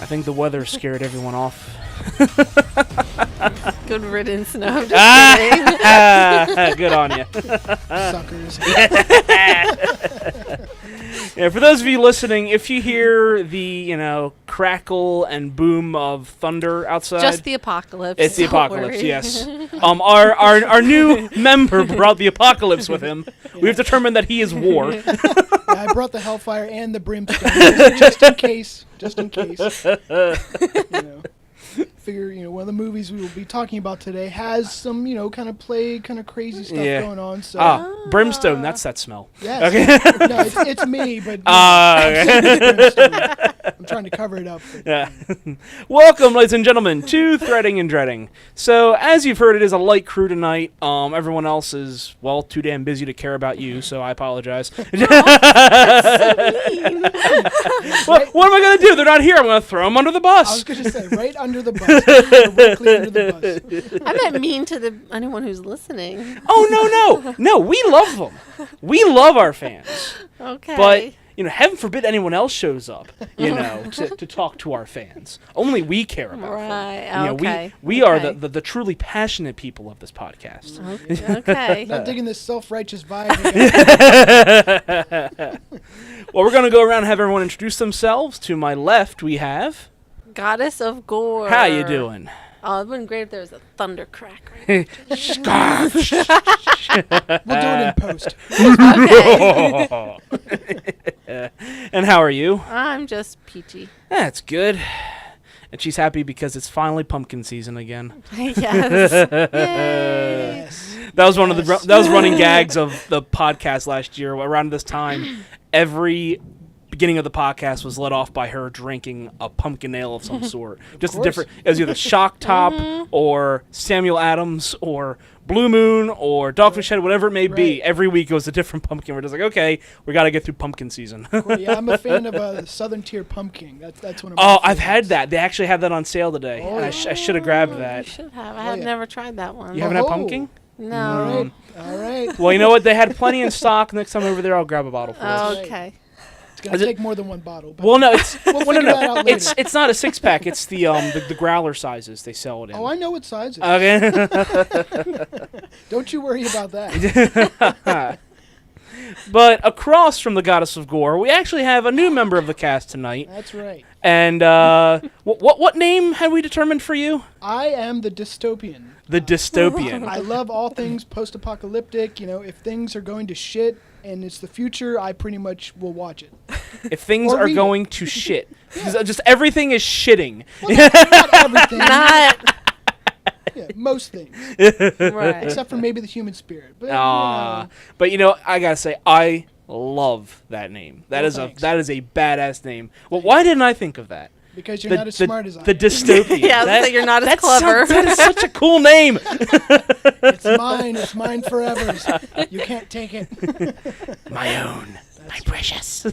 I think the weather scared everyone off. Good riddance. No, I'm just kidding. Good on you. Suckers. Yeah, for those of you listening, if you hear the, crackle and boom of thunder outside, Just the apocalypse. it's the don't apocalypse. worry. Yes. Our new member brought the apocalypse with him. We've determined that he is war. Yeah, I brought the hellfire and the brimstone just in case. Just in case. Figure, one of the movies we will be talking about today has some, kind of crazy stuff going on. So. Brimstone, that's that smell. Yes. Okay. No, it's me, but I'm trying to cover it up. Yeah. Welcome, ladies and gentlemen, to Threading and Dreading. So, as you've heard, it is a light crew tonight. Everyone else is, too damn busy to care about you, so I apologize. What am I going to do? They're not here. I'm going to throw them under the bus. I was going to say, right under the bus. Directly under the bus. I meant mean to anyone who's listening. Oh, no. We love them. We love our fans. Okay. But, heaven forbid anyone else shows up, to talk to our fans. Only we care about them. Right, okay. We are the truly passionate people of this podcast. Okay. Not digging this self-righteous vibe. Well, we're going to go around and have everyone introduce themselves. To my left, we have... Goddess of Gore. How you doing? Oh, it would have been great if there was a thunder crack right We'll do it in post. Okay. And how are you? I'm just peachy. That's good. And she's happy because it's finally pumpkin season again. Yes. Yay. Yes. That was one of the running gags of the podcast last year. Around this time, every beginning of the podcast was led off by her drinking a pumpkin ale of some sort. Just a different. It was either Shock Top or Samuel Adams or Blue Moon or Dogfish Head, whatever it may be. Every week it was a different pumpkin. We're just like, okay, we got to get through pumpkin season. Yeah, I'm a fan of Southern Tier Pumpkin. That's one of my Oh, I've favorites. had that. They actually had that on sale today. Oh, And I should have grabbed that. You should have. I have never tried that one. You haven't had Oh. pumpkin? No. All right. Well, you know what? They had plenty in stock. Next time over there, I'll grab a bottle for us. Okay. It's going to take more than one bottle. But Well, no, it's we'll figure that out later. it's not a 6-pack. It's the growler sizes they sell it in. Oh, I know what size it is. Okay. Don't you worry about that. But across from the Goddess of Gore, we actually have a new member of the cast tonight. That's right. And what name had we determined for you? I am the Dystopian. The Dystopian. I love all things post-apocalyptic. If things are going to shit and it's the future, I pretty much will watch it. If things Or are read going to shit. Just everything is shitting. Well, not everything. Not. Yeah, most things. Right. Except for maybe the human spirit. But, But I gotta say, I love that name. That is thanks. a badass name. Well, why didn't I think of that? because you're not as smart as I The am. Dystopian. Yeah, so you're not as clever. That is such a cool name. It's mine. It's mine forever. You can't take it. My own. My precious.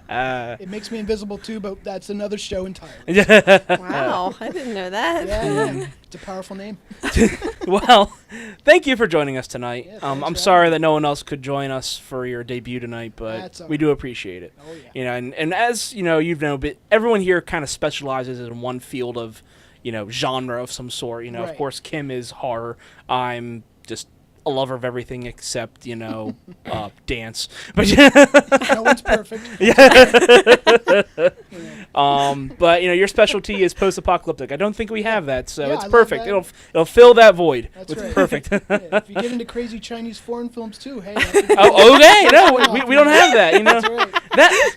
It makes me invisible too, but that's another show entirely. Wow, I didn't know that. Yeah. It's a powerful name. Well, thank you for joining us tonight. Yeah, I'm thanks for sorry having that no one else could join us for your debut tonight, but That's all we right. do appreciate it. Oh, yeah. And as but everyone here kind of specializes in one field of, genre of some sort. Of Right. course, Kim is horror. I'm just a lover of everything except, dance. But No one's perfect. but your specialty is post-apocalyptic. I don't think we have that, so Yeah, it's I love perfect. that. It'll fill that void. That's It's right. perfect. Yeah, if you get into crazy Chinese foreign films too, hey. Oh, okay. No, we don't have that. That's right.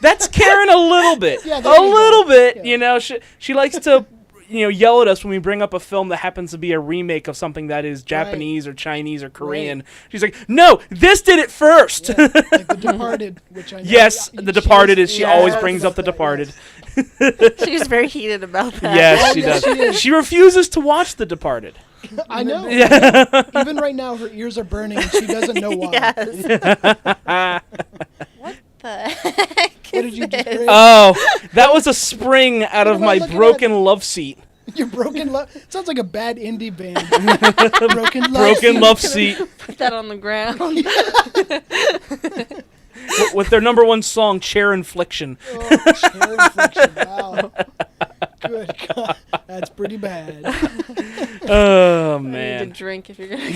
That's Karen a little bit. Yeah, a there you go. little bit. Yeah. She likes to yell at us when we bring up a film that happens to be a remake of something that is Japanese or Chinese or Korean. She's like, "No, this did it first." Yeah, like The Departed, which I know. Yes, The Departed is. She always Yes. brings up The That, Departed. She's very heated about that. Yes, Oh, she yes, does. she is. She refuses to watch The Departed. I know. Yeah. Even right now, her ears are burning, and she doesn't know why. Yes. What the heck? What did you just is create? Oh, that was a spring out of What am I my looking broken love seat. Your broken love. Sounds like a bad indie band. Broken love. Broken love seat. Put that on the ground. with their number one song, Chair Infliction. Oh, chair infliction. Wow. Good God. That's pretty bad. Oh, I need man. to drink if you're gonna.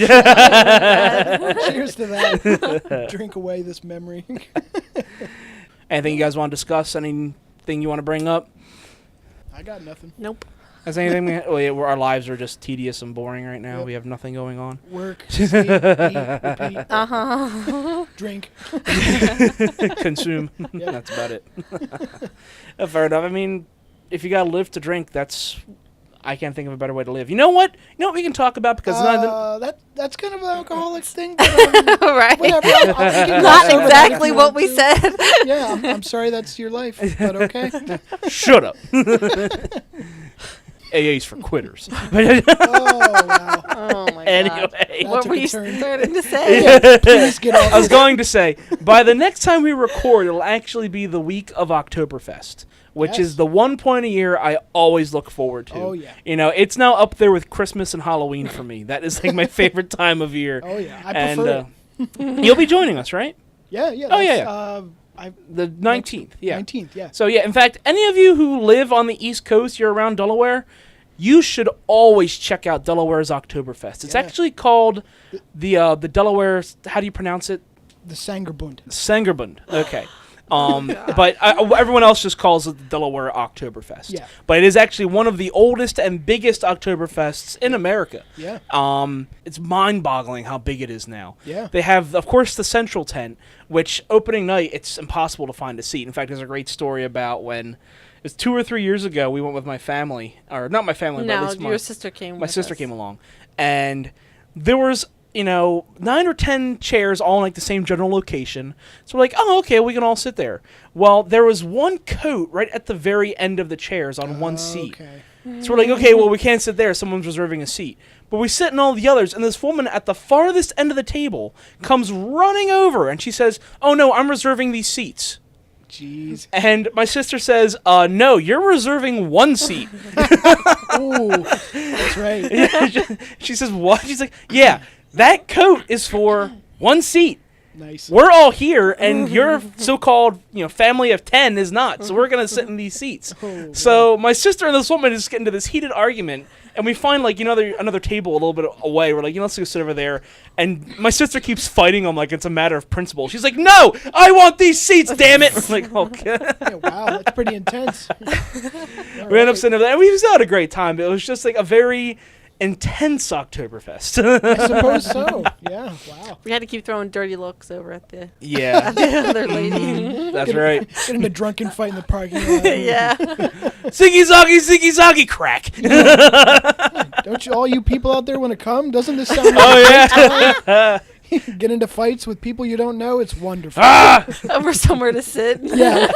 Cheers to that. Drink away this memory. Anything you guys want to discuss? Anything you want to bring up? I got nothing. Nope. Has anything? Our lives are just tedious and boring right now. Yep. We have nothing going on. Work, sleep, eat, repeat, drink. Consume. Yep. That's about it. Fair enough. I mean, if you gotta live to drink, I can't think of a better way to live. You know what? We can talk about because That's kind of an alcoholic thing. But, Right. whatever. Not exactly what we said. Yeah, I'm sorry that's your life, but okay. shut up. AA's for quitters. Oh, wow. Oh my god. Anyway, What took were a you turn. starting to say? Yeah, please get off I was this. going to say, by the next time we record, it'll actually be the week of Oktoberfest, which Yes. is the one point a year I always look forward to. Oh, yeah. It's now up there with Christmas and Halloween for me. That is like my favorite time of year. Oh, yeah. I prefer it. You'll be joining us, right? Yeah, yeah. Oh, yeah, that's, The 19th, yeah. 19th, yeah. So, yeah, in fact, any of you who live on the East Coast, you're around Delaware, you should always check out Delaware's Oktoberfest. It's Yeah. actually called the Delaware, how do you pronounce it? The Sangerbund. Sangerbund. Okay. But everyone else just calls it the Delaware Oktoberfest. Yeah. But it is actually one of the oldest and biggest Oktoberfests in America. Yeah. It's mind-boggling how big it is now. Yeah. They have, of course, the central tent, which opening night, it's impossible to find a seat. In fact, there's a great story about when it was 2 or 3 years ago, we went with my family, or not my family, but at No, least your sister came. my with sister us. came along, and there was 9 or 10 chairs all in like the same general location. So we're like, oh, okay, we can all sit there. Well, there was one coat right at the very end of the chairs on one seat. Okay. So we're like, okay, well, we can't sit there. Someone's reserving a seat. But we sit in all the others, and this woman at the farthest end of the table comes running over, and she says, oh, no, I'm reserving these seats. Jeez. And my sister says, no, you're reserving one seat. Ooh, that's right. She says, what? She's like, yeah, that coat is for one seat. Nice. We're all here, and your so-called family of 10 is not. So we're gonna sit in these seats. Oh, So my sister and this woman just get into this heated argument, and we find like another table a little bit away. We're like, let's go sit over there. And my sister keeps fighting them like it's a matter of principle. She's like, no, I want these seats, damn it! I'm like, okay. Yeah, wow, that's pretty intense. We end up sitting over there, and we still had a great time. But it was just like a very intense Oktoberfest. I suppose so. Yeah, wow. We had to keep throwing dirty looks over at the Yeah, other lady. that's right. Get in a drunken fight in the parking lot. Yeah. Ziggy zaggy, crack. Don't you, all you people out there want to come? Doesn't this sound like Oh yeah. get into fights with people you don't know? It's wonderful. Over somewhere to sit. Yeah.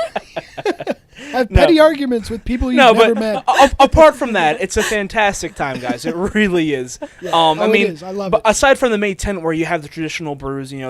Have petty arguments with people you've never met. Apart from that, it's a fantastic time, guys. It really is. Yeah. I mean, it is. I love but it. aside from the May 10th, where you have the traditional brews, the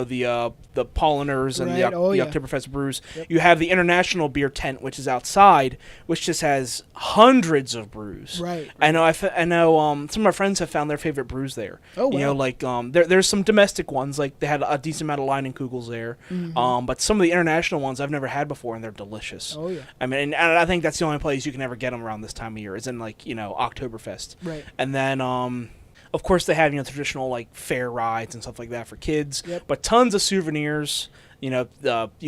Polleners and Right. the Yeah. Oktoberfest brews, Yep. you have the international beer tent, which is outside, which just has hundreds of brews. Right. I know. I know. Some of my friends have found their favorite brews there. Oh, wow. Like there's some domestic ones, like they had a decent amount of Leinenkugels there. But some of the international ones I've never had before, and they're delicious. Oh, yeah. I mean, and I think that's the only place you can ever get them around this time of year, is in Oktoberfest. Right. And then, of course, they have traditional like fair rides and stuff like that for kids. Yep. But tons of souvenirs. You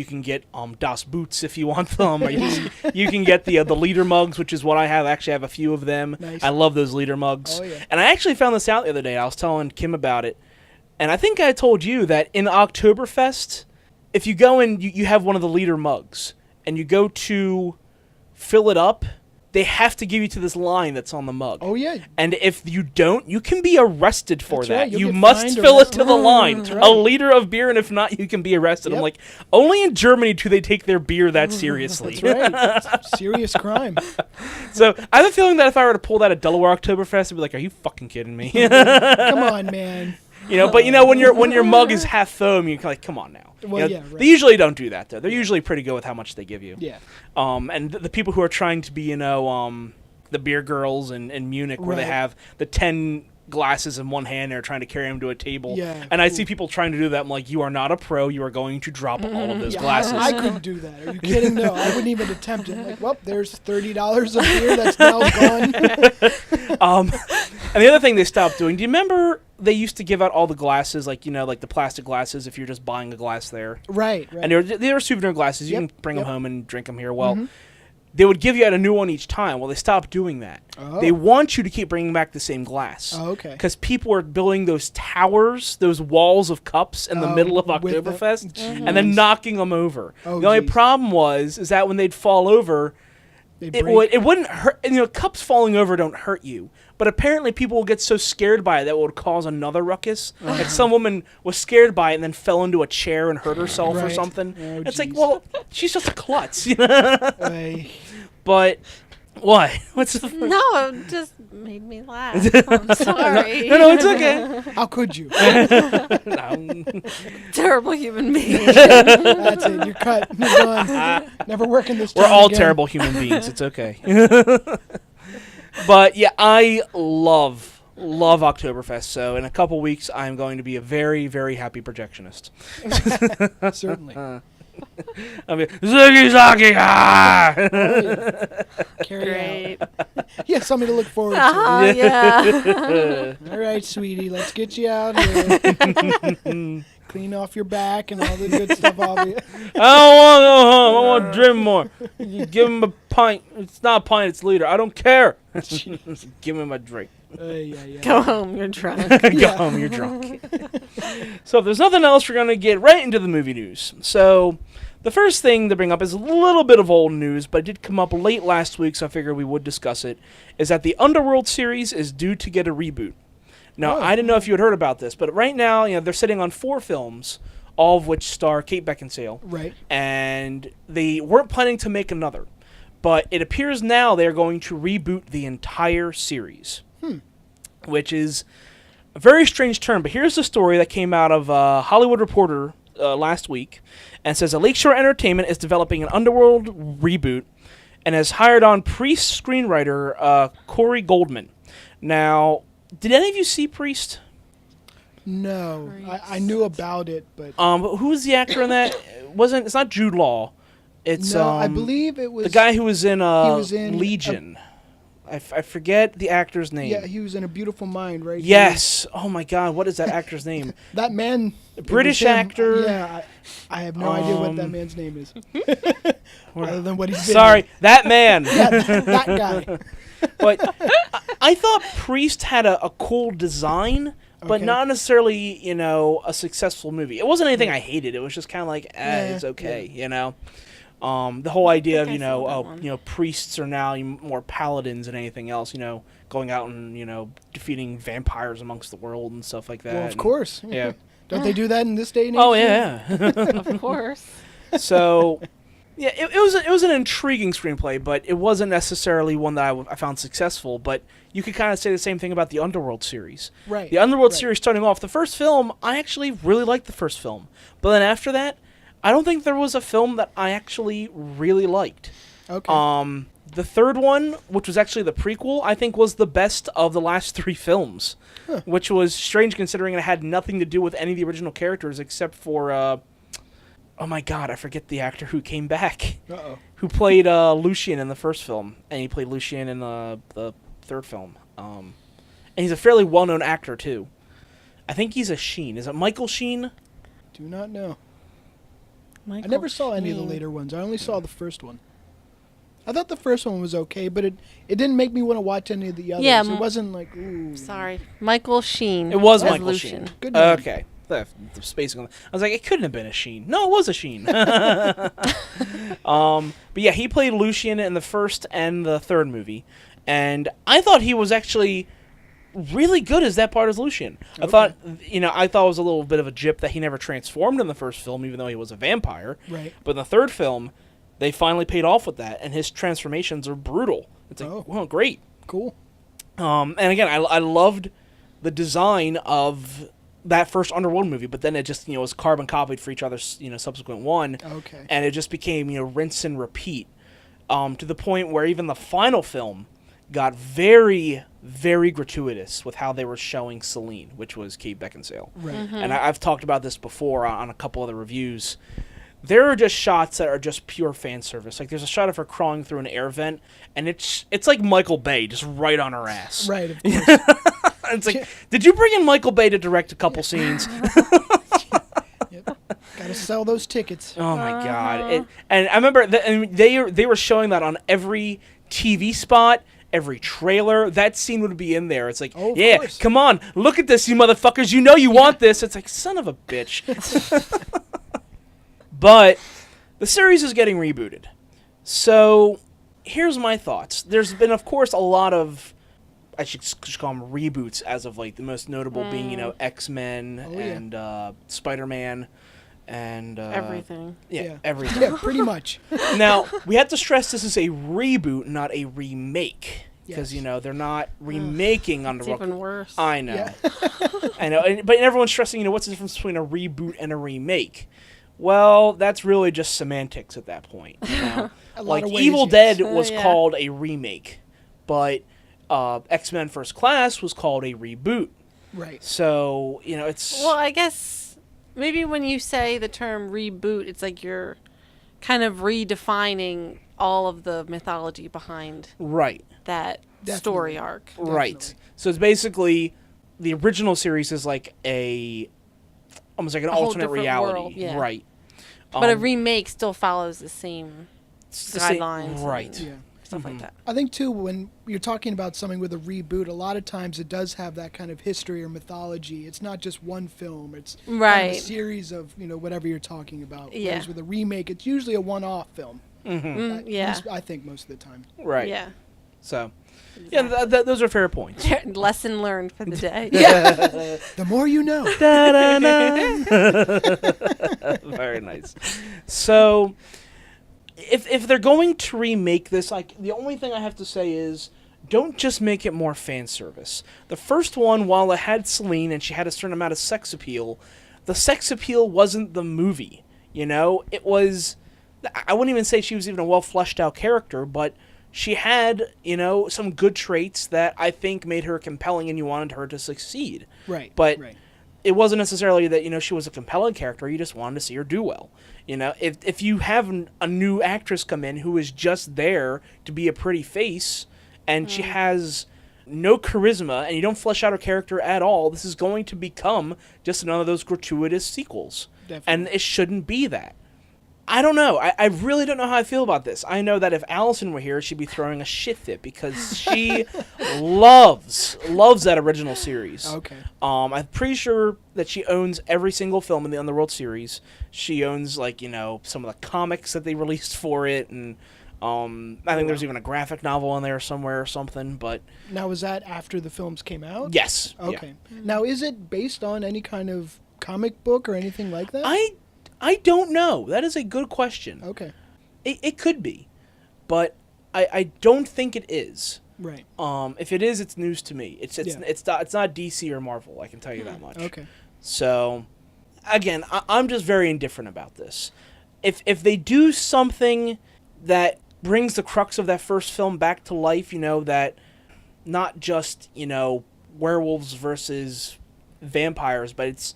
can get Das Boots if you want them. Or you can get the leader mugs, which is what I have. I actually have a few of them. Nice. I love those leader mugs. Oh, yeah. And I actually found this out the other day. I was telling Kim about it, and I think I told you that in Oktoberfest, if you go in, you have one of the leader mugs, and you go to fill it up, they have to give you to this line that's on the mug. Oh, yeah. And if you don't, you can be arrested for That's that. right, you'll You get must fined or fill it arrested. to the line. That's A right. liter of beer, and if not, you can be arrested. I'm Yep. like, only in Germany do they take their beer that seriously. That's right. It's serious crime. So I have a feeling that if I were to pull that at Delaware Oktoberfest, I'd be like, are you fucking kidding me? Come on, man. But when your mug is half foam, you're like, come on now. Well, yeah, right. They usually don't do that though. They're usually pretty good with how much they give you. Yeah. And the people who are trying to be, the beer girls in Munich, where they Right. have the 10 glasses in one hand. They're trying to carry them to a table. Yeah, and I see people trying to do that. I'm like, you are not a pro. You are going to drop all of those glasses. I couldn't do that. Are you kidding? No, I wouldn't even attempt it. Like, well, there's $30 of beer that's now gone. And the other thing they stopped doing, do you remember they used to give out all the glasses, like, you know, like the plastic glasses if you're just buying a glass there? Right. And they were souvenir glasses. You can bring them Yep. home and drink them here. Well, they would give you out a new one each time. Well, they stopped doing that. Oh. They want you to keep bringing back the same glass. Oh, okay. Because people are building those towers, those walls of cups in the middle of with the- Oktoberfest, and then knocking them over. Oh, the only geez. problem is that when they'd fall over, They it break. wouldn't hurt. You know, cups falling over don't hurt you, but apparently people will get so scared by it that it would cause another ruckus. Like some woman was scared by it and then fell into a chair and hurt herself or Right. something. Oh, it's like, geez. well, she's just a klutz, you know. But what? What's the No, it just made me laugh. I'm sorry. no, it's okay. How could you? No. Terrible human being. That's it. You're cut. You're done. Never working this We're town all again. terrible human beings. It's okay. But yeah, I love Oktoberfest. So in a couple weeks, I'm going to be a very, very happy projectionist. Certainly. I mean, Ziggy Zaggy! Ah! Carry Great. out. Yeah, something to look forward to. Yeah. All right, sweetie, let's get you out here. Clean off your back and all the good stuff. I don't want to go home. I want to drink more. You give him a pint. It's not a pint, it's a liter. I don't care. Give him a drink. Go home, you're drunk. Go home, you're drunk. So if there's nothing else, we're going to get right into the movie news. So the first thing to bring up is a little bit of old news, but it did come up late last week, so I figured we would discuss it, is that the Underworld series is due to get a reboot. Now, I didn't know if you had heard about this, but right now, you know, they're sitting on 4 films, all of which star Kate Beckinsale. Right. And they weren't planning to make another. But it appears now they're going to reboot the entire series. Which is a very strange term. But here's the story that came out of Hollywood Reporter last week. And says that Lakeshore Entertainment is developing an Underworld reboot and has hired on Priest screenwriter Corey Goldman. Now, did any of you see Priest? No, I knew about it, but Who was the actor in that? It's not Jude Law. It's no, I believe it was the guy who was in in Legion. I forget the actor's name. Yeah, he was in A Beautiful Mind, right? Yes. Oh my God, what is that actor's name? That man. British it was him. actor. Yeah, I have no idea what that man's name is. Other than what he's been Sorry, in. that man. that guy. But I thought Priest had a cool design, but Okay. not necessarily, you know, a successful movie. It wasn't anything I hated. It was just kind of like, it's okay, you know. The whole idea of, I you know, saw that one. you know, priests are now more paladins than anything else, you know, going out and, you know, defeating vampires amongst the world and stuff like that. Well, of And- course. Yeah. Don't they do that in this day and age? Oh, yeah. Of course. So, yeah, it was an intriguing screenplay, but it wasn't necessarily one that I found successful. But you could kind of say the same thing about the Underworld series. Right. The Underworld right. series starting off, the first film, I actually really liked the first film. But then after that, I don't think there was a film that I actually really liked. Okay. The third one, which was actually the prequel, I think was the best of the last 3 films. Huh. Which was strange considering it had nothing to do with any of the original characters except for, oh my God, I forget the actor who came back. Uh-oh. Who played Lucien in the first film, and he played Lucien in the third film. And he's a fairly well-known actor, too. I think he's a Sheen. Is it Michael Sheen? Do not know. Michael I never saw any of the Sheen. later ones. I only saw the first one. I thought the first one was okay, but it didn't make me want to watch any of the others. Yeah, It wasn't like, ooh. Sorry. Michael Sheen. It was as Michael Lucian. Sheen. Good name. Okay. The spacing on that. I was like, it couldn't have been a Sheen. No, it was a Sheen. But yeah, he played Lucien in the first and the third movie. And I thought he was actually really good as that part as Lucien. I thought it was a little bit of a jip that he never transformed in the first film, even though he was a vampire. Right. But in the third film, they finally paid off with that, and his transformations are brutal. It's like, well, great. Cool. And again, I loved the design of that first Underworld movie, but then it just, was carbon copied for each other's, subsequent one. Okay. And it just became, rinse and repeat, to the point where even the final film got very, very gratuitous with how they were showing Celine, which was Kate Beckinsale. Right. And I've talked about this before on a couple other reviews. There are just shots that are just pure fan service. Like, there's a shot of her crawling through an air vent, and it's like Michael Bay just right on her ass. Right, of course. It's like, did you bring in Michael Bay to direct a couple scenes? Yep. Gotta sell those tickets. Oh my God! And I remember they were showing that on every TV spot, every trailer. That scene would be in there. It's like, Oh, of yeah, course. come on, look at this, you motherfuckers. You know you want this. It's like, son of a bitch. But the series is getting rebooted. So here's my thoughts. There's been, of course, a lot of, I should just call them reboots as of late. The most notable being, X-Men and Spider-Man and Everything. Yeah, everything. Yeah, pretty much. Now, we have to stress this is a reboot, not a remake. Because, Yes. they're not remaking It's Underworld. even worse. I know. Yeah. I know. But everyone's stressing, what's the difference between a reboot and a remake? Well, that's really just semantics at that point. A lot Like, of ways, Evil yes. Dead was Yeah. called a remake, but X-Men First Class was called a reboot. Right. So, it's... Well, I guess maybe when you say the term reboot, it's like you're kind of redefining all of the mythology behind Right. that Definitely. story arc. Right. Definitely. So it's basically the original series is like almost like an A whole alternate different reality. world, yeah. Right. But a remake still follows the same it's the same- guidelines. right. And Yeah. stuff like that. I think, too, when you're talking about something with a reboot, a lot of times it does have that kind of history or mythology. It's not just one film. It's kind of Right. a series of, whatever you're talking about. Yeah. Whereas with a remake, it's usually a one-off film. At Yeah. least I think most of the time. Right. Yeah. So, yeah, those are fair points. Lesson learned for the day. The more you know. Very nice. So, if they're going to remake this, the only thing I have to say is, don't just make it more fan service. The first one, while it had Celine and she had a certain amount of sex appeal, the sex appeal wasn't the movie. It was. I wouldn't even say she was even a well fleshed out character, but she had, some good traits that I think made her compelling and you wanted her to succeed. Right. But right. it wasn't necessarily that, she was a compelling character. You just wanted to see her do well. If you have a new actress come in who is just there to be a pretty face and she has no charisma and you don't flesh out her character at all, this is going to become just another of those gratuitous sequels. Definitely. And it shouldn't be that. I don't know. I really don't know how I feel about this. I know that if Allison were here, she'd be throwing a shit fit because she loves that original series. Okay. I'm pretty sure that she owns every single film in the Underworld series. She owns, some of the comics that they released for it, and I think there's even a graphic novel in there somewhere or something, but... Now, was that after the films came out? Yes. Okay. Yeah. Now, is it based on any kind of comic book or anything like that? I don't know. That is a good question. Okay. It could be, but I don't think it is. Right. If it is, it's news to me. It's Yeah. it's not DC or Marvel. I can tell you that much. Okay. So, again, I'm just very indifferent about this. If they do something that brings the crux of that first film back to life, that not just werewolves versus vampires, but it's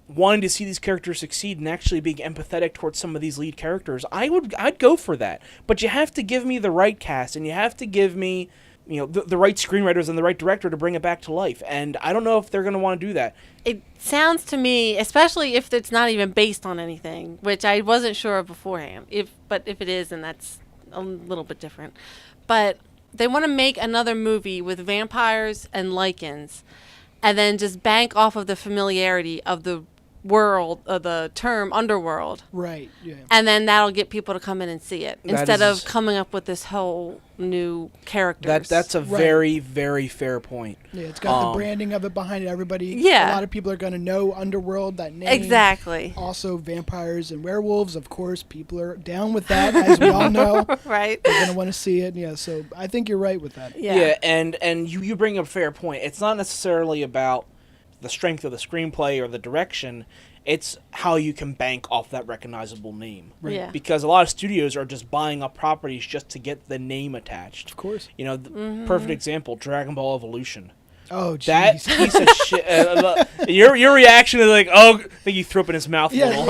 wanting to see these characters succeed and actually being empathetic towards some of these lead characters, I'd go for that. But you have to give me the right cast, and you have to give me, the right screenwriters and the right director to bring it back to life. And I don't know if they're going to want to do that. It sounds to me, especially if it's not even based on anything, which I wasn't sure of beforehand. But if it is, then that's a little bit different. But they want to make another movie with vampires and lichens, and then just bank off of the familiarity of the world, the term underworld. Right. Yeah. And then that'll get people to come in and see it instead is- of coming up with this whole new characters. That's a very, very fair point. Yeah. It's got the branding of it behind it. Everybody. Yeah. A lot of people are going to know Underworld, that name. exactly Also, vampires and werewolves. Of course, people are down with that, as we all know. right. They're going to want to see it. Yeah. So I think you're right with that. Yeah. And you bring up a fair point. It's not necessarily about the strength of the screenplay or the direction. It's how you can bank off that recognizable name. Right. Yeah. Because a lot of studios are just buying up properties just to get the name attached. Of course. You know, the perfect example, Dragon Ball Evolution. Oh, That jeez. piece of shit. Your reaction is like, oh, I think he threw up in his mouth a little.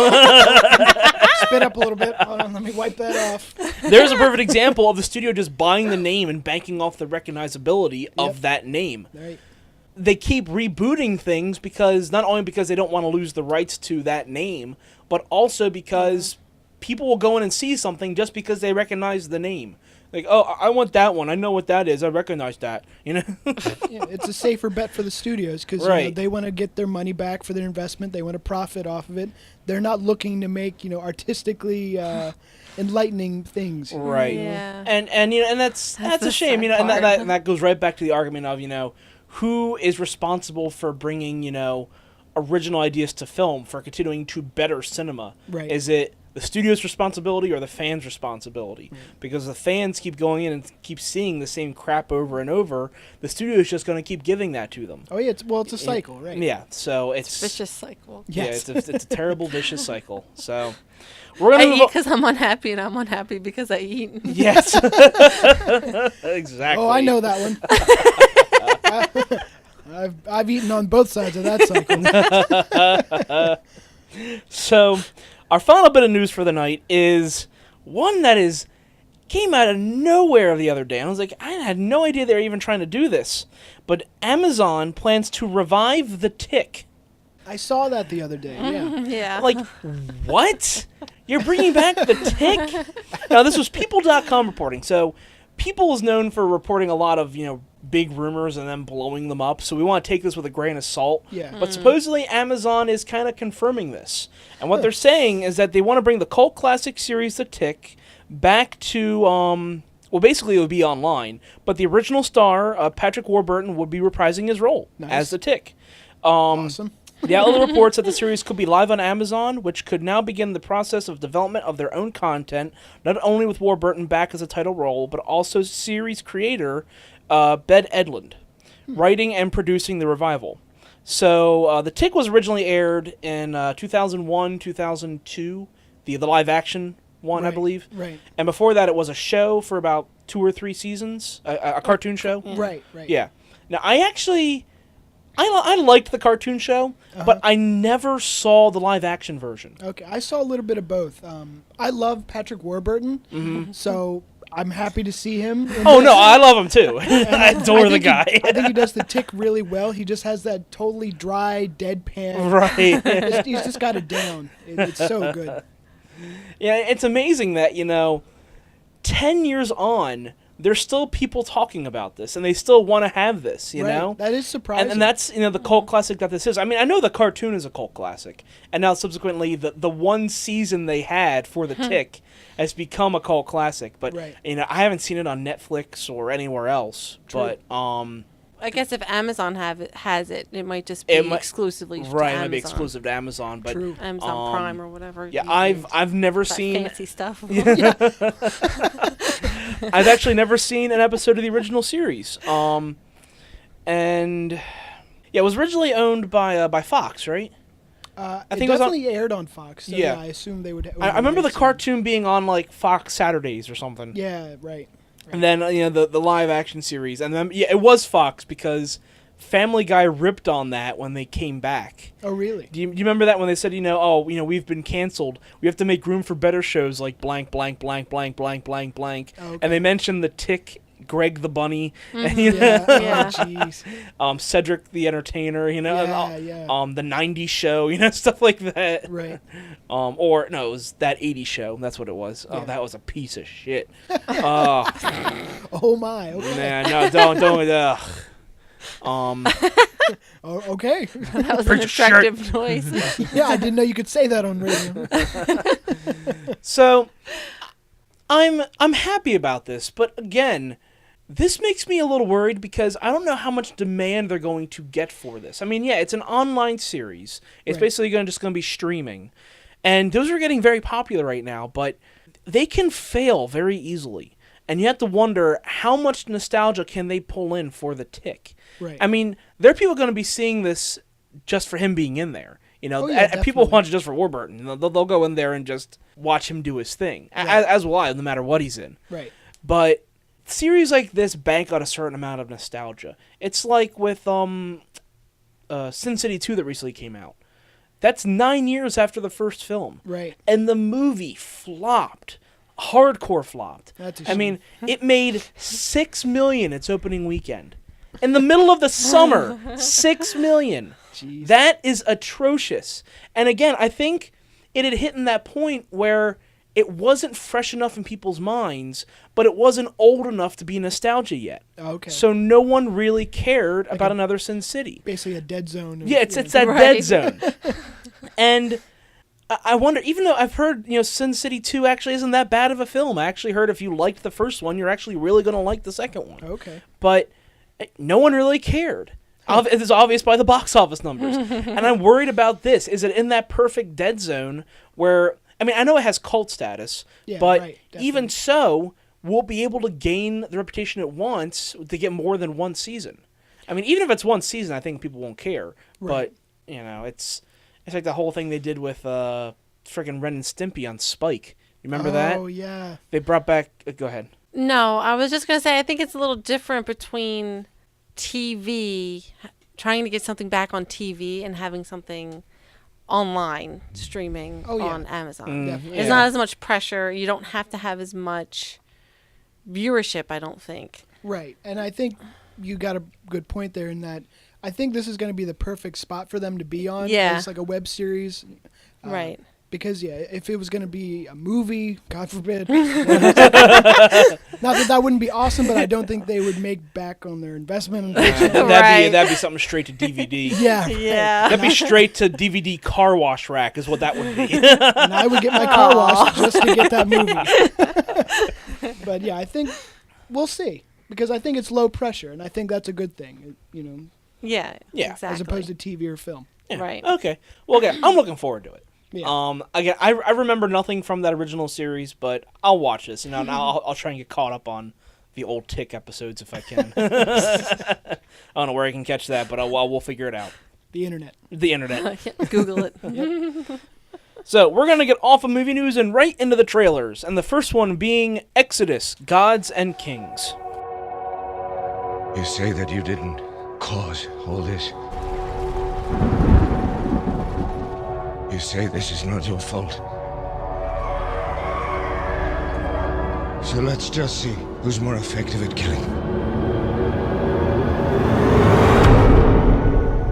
Spit up a little bit. Hold on, let me wipe that off. There's a perfect example of the studio just buying the name and banking off the recognizability of Yep. that name. Right. They keep rebooting things because not only because they don't want to lose the rights to that name, but also because people will go in and see something just because they recognize the name. Like, oh, I want that one. I know what that is. I recognize that. You know? Yeah, it's a safer bet for the studios because Right. they want to get their money back for their investment. They want to profit off of it. They're not looking to make artistically enlightening things. Right. Yeah. And you know, and that's a the shame. You know, sad and part. that goes right back to the argument of who is responsible for bringing original ideas to film, for continuing to better cinema. Right. Is it the studio's responsibility or the fans' responsibility? Because the fans keep going in and keep seeing the same crap over and over. The studio is just going to keep giving that to them. Oh yeah, it's a cycle, right? Yeah. So it's Vicious cycle. Yes. Yeah, it's a terrible vicious cycle. So we're I gonna eat because I'm unhappy, and I'm unhappy because I eat. Yes. Exactly. Oh, I know that one. I've eaten on both sides of that cycle. So, our final bit of news for the night is one that came out of nowhere the other day. I was like, I had no idea they were even trying to do this. But Amazon plans to revive The Tick. I saw that the other day. Yeah. Yeah. Like, what? You're bringing back The Tick? Now, this was People.com reporting. So, People is known for reporting a lot of, big rumors and then blowing them up. So we want to take this with a grain of salt. Yeah. But supposedly Amazon is kind of confirming this. And what they're saying is that they want to bring the cult classic series The Tick back to, well, basically it would be online. But the original star, Patrick Warburton, would be reprising his role as The Tick. Awesome. The outlet reports that the series could be live on Amazon, which could now begin the process of development of their own content, not only with Warburton back as a title role, but also series creator Bed Edlund, writing and producing the revival. So The Tick was originally aired in 2001, 2002, the live action one, I believe. Right. And before that, it was a show for about 2 or 3 seasons, a cartoon show. Right. Yeah. Now, I liked the cartoon show, but I never saw the live action version. Okay, I saw a little bit of both. I love Patrick Warburton, so I'm happy to see him. Oh, no, I love him too. I adore the guy. I think he does The Tick really well. He just has that totally dry, deadpan. Right. He's just got it down. It's so good. Yeah, it's amazing that, 10 years on, there's still people talking about this, and they still want to have this, you Right. know? That is surprising. And that's, the cult classic that this is. I mean, I know the cartoon is a cult classic, and now subsequently the one season they had for The Tick has become a cult classic. But, Right. I haven't seen it on Netflix or anywhere else. True. But, I guess if Amazon has it, it might just be exclusively to right, it Amazon. might be exclusive to Amazon. But, True. Amazon Prime or whatever. Yeah, you I've never that seen... fancy stuff. I've actually never seen an episode of the original series. And yeah, it was originally owned by Fox, right? I think think it was on- definitely aired on Fox. So Yeah. I assume they would. I remember the rights and- cartoon being on like Fox Saturdays or something. Yeah. Right. And then the live action series, and then it was Fox because Family Guy ripped on that when they came back. Oh, really? Do you remember that when they said, we've been canceled. We have to make room for better shows like blank, blank, blank, blank, blank, blank, blank. Okay. And they mentioned The Tick, Greg the Bunny, and, Yeah. Yeah. Oh, jeez. Cedric the Entertainer, Yeah, yeah. the 90s show, stuff like that. Right. Or, no, it was that 80s show. That's what it was. Oh, Yeah. that was a piece of shit. Oh my. Okay. Man, no, don't. Oh, okay. That was an Preacher shirt. attractive noise. Yeah, I didn't know you could say that on radio. So, I'm happy about this, but again, this makes me a little worried because I don't know how much demand they're going to get for this. I mean, yeah, it's an online series. It's Right. basically just going to be streaming. And those are getting very popular right now, but they can fail very easily. And you have to wonder how much nostalgia can they pull in for The Tick. Right. I mean, there are people going to be seeing this just for him being in there. You know, Oh, yeah, and people definitely. watch it just for Warburton. They'll go in there and just watch him do his thing, Right. as will I, no matter what he's in. Right. But series like this bank on a certain amount of nostalgia. It's like with Sin City 2 that recently came out. That's 9 years after the first film. Right. And the movie flopped. Hardcore flopped. That's a I shame. mean, it made $6 million its opening weekend. In the middle of the summer, $6 million. Jeez. That is atrocious. And again, I think it had hit in that point where it wasn't fresh enough in people's minds, but it wasn't old enough to be nostalgia yet. Okay. So no one really cared about another Sin City. Basically a dead zone. Yeah, it's that dead Right. zone. And I wonder, even though I've heard, Sin City 2 actually isn't that bad of a film. I actually heard if you liked the first one, you're actually really going to like the second one. Okay. But no one really cared. It's obvious by the box office numbers. And I'm worried about this. Is it in that perfect dead zone where, I mean, I know it has cult status, Yeah, but right, even definitely. so, we'll be able to gain the reputation it wants to get more than one season. I mean, even if it's one season, I think people won't care. Right. But, it's like the whole thing they did with friggin' Ren and Stimpy on Spike. You remember that? Oh, yeah. They brought back... go ahead. No, I was just going to say, I think it's a little different between TV, trying to get something back on TV, and having something online streaming Oh, yeah. on Amazon. Definitely. There's not as much pressure. You don't have to have as much viewership, I don't think. Right. And I think you got a good point there in that I think this is going to be the perfect spot for them to be on. Yeah. As like a web series. Right. Because, yeah, if it was going to be a movie, God forbid. Not that wouldn't be awesome, but I don't think they would make back on their investment. Right. That'd be something straight to DVD. Yeah. Right. Yeah. That'd be straight to DVD car wash rack is what that would be. And I would get my car washed just to get that movie. But, yeah, I think we'll see. Because I think it's low pressure, and I think that's a good thing, Yeah. Yeah. Exactly. as opposed to TV or film. Yeah. Right. Okay. Well, again, I'm looking forward to it. Yeah. Again, I remember nothing from that original series, but I'll watch this, and I'll try and get caught up on the old Tick episodes if I can. I don't know where I can catch that, but we'll figure it out. The internet. The internet. Google it. So we're gonna get off of movie news and right into the trailers, and the first one being Exodus: Gods and Kings. You say that you didn't cause all this. You say this is not your fault. So let's just see who's more effective at killing.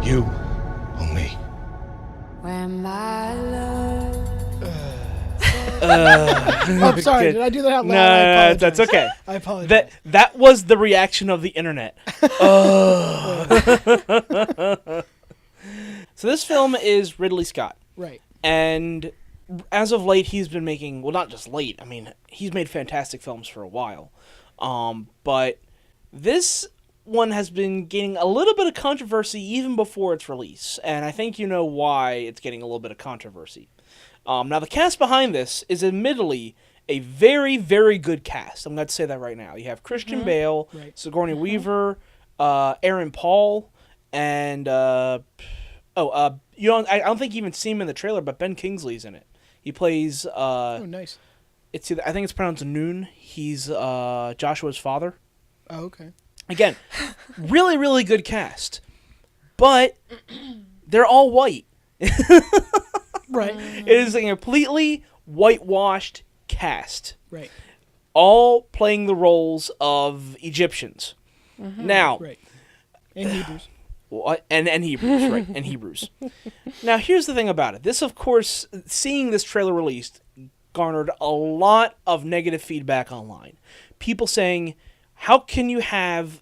You or me? When my love I'm sorry. Okay. Did I do that out loud? No, I apologize. that's okay. I apologize. That was the reaction of the internet. So this film is Ridley Scott. Right. And as of late, he's been making, well, not just late, I mean, he's made fantastic films for a while. But this one has been gaining a little bit of controversy even before its release. And I think you know why it's getting a little bit of controversy. Now, the cast behind this is admittedly a very, very good cast. I'm going to say that right now. You have Christian Bale, Right. Sigourney Weaver, Aaron Paul, and... I don't think you even see him in the trailer, but Ben Kingsley's in it. He plays. Oh, nice. I think it's pronounced Noon. He's Joshua's father. Oh, okay. Again, really, really good cast, but they're all white. Right. It is a completely whitewashed cast, Right. all playing the roles of Egyptians. Now, Right. And Hebrews. And Hebrews, right? And Hebrews. Now, here's the thing about it. This, of course, seeing this trailer released garnered a lot of negative feedback online. People saying, how can you have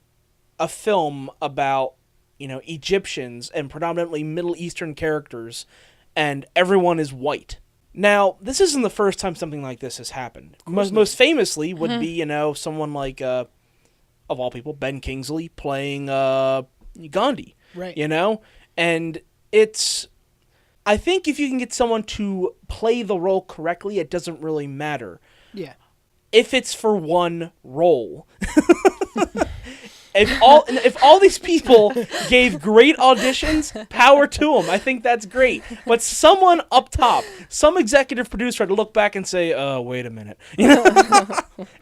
a film about, Egyptians and predominantly Middle Eastern characters and everyone is white? Now, this isn't the first time something like this has happened. Most famously would be, someone like, of all people, Ben Kingsley playing Gandhi. Right. And it's... I think if you can get someone to play the role correctly, it doesn't really matter. Yeah. If it's for one role. if all these people gave great auditions, power to them. I think that's great. But someone up top, some executive producer had to look back and say, wait a minute.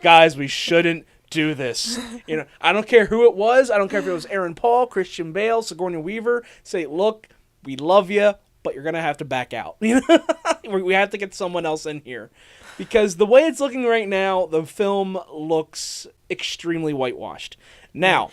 Guys, we shouldn't do this. I don't care who it was. I don't care if it was Aaron Paul, Christian Bale, Sigourney Weaver. Say, look, we love you, but you're going to have to back out. We have to get someone else in here. Because the way it's looking right now, the film looks extremely whitewashed. Now,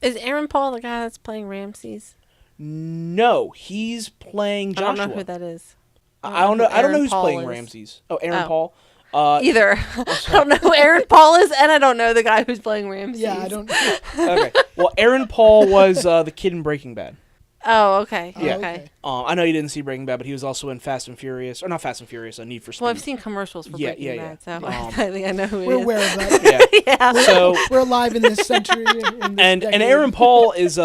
is Aaron Paul the guy that's playing Ramses? No, he's playing Joshua. I don't know who that is. I don't know. I don't know who's Paul playing is. Ramses. Oh, Aaron Oh. Paul. Either. I don't know who Aaron Paul is, and I don't know the guy who's playing Ramses. Yeah, I don't. Okay. Well, Aaron Paul was the kid in Breaking Bad. Oh, okay. Yeah. Okay. I know you didn't see Breaking Bad, but he was also in Fast and Furious, or not Fast and Furious, Need for Speed. Well, I've seen commercials for Breaking Bad, so I think I know who he We're is. aware of that. Yeah. Yeah. So We're alive in this century. In this and decade. Aaron Paul is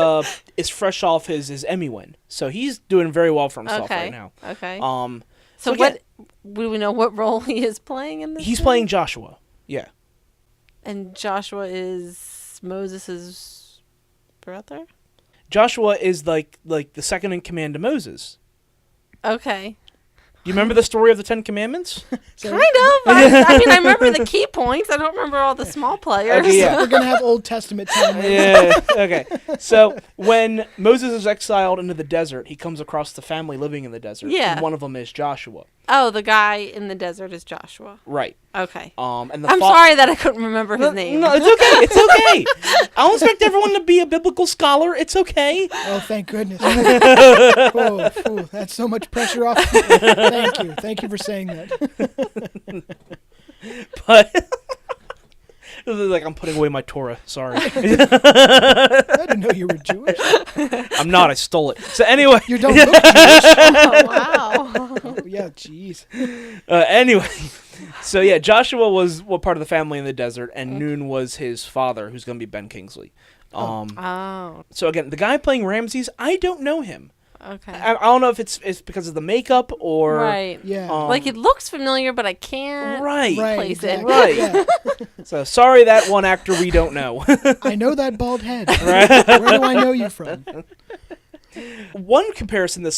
fresh off his Emmy win, so he's doing very well for himself Okay. right now. Okay. So what? Do we know what role he is playing in this? He's movie? playing Joshua. Yeah. And Joshua is Moses' brother? Joshua is like the second in command to Moses. Okay. Do you remember the story of the Ten Commandments? Kind of. I mean, I remember the key points. I don't remember all the small players. Okay, yeah. We're gonna have Old Testament time. Yeah. Okay. So when Moses is exiled into the desert, he comes across the family living in the desert. Yeah. And one of them is Joshua. Oh, the guy in the desert is Joshua. Right. Okay. And I'm sorry that I couldn't remember his name. No, it's okay. It's okay. I don't expect everyone to be a biblical scholar. It's okay. Oh, thank goodness. Oh, that's so much pressure off. Thank you for saying that. But this is like I'm putting away my Torah. Sorry. I didn't know you were Jewish. I'm not. I stole it. So anyway. You don't look Jewish. Oh, wow. Oh, yeah, jeez. Anyway. So yeah, Joshua was part of the family in the desert, and Noon was his father, who's going to be Ben Kingsley. Oh. So again, the guy playing Ramses, I don't know him. Okay. I don't know if it's because of the makeup or Right. Yeah. Like it looks familiar, but I can't right. place it. exactly. Right. Yeah. So sorry, that one actor we don't know. I know that bald head. Where do I know you from? One comparison that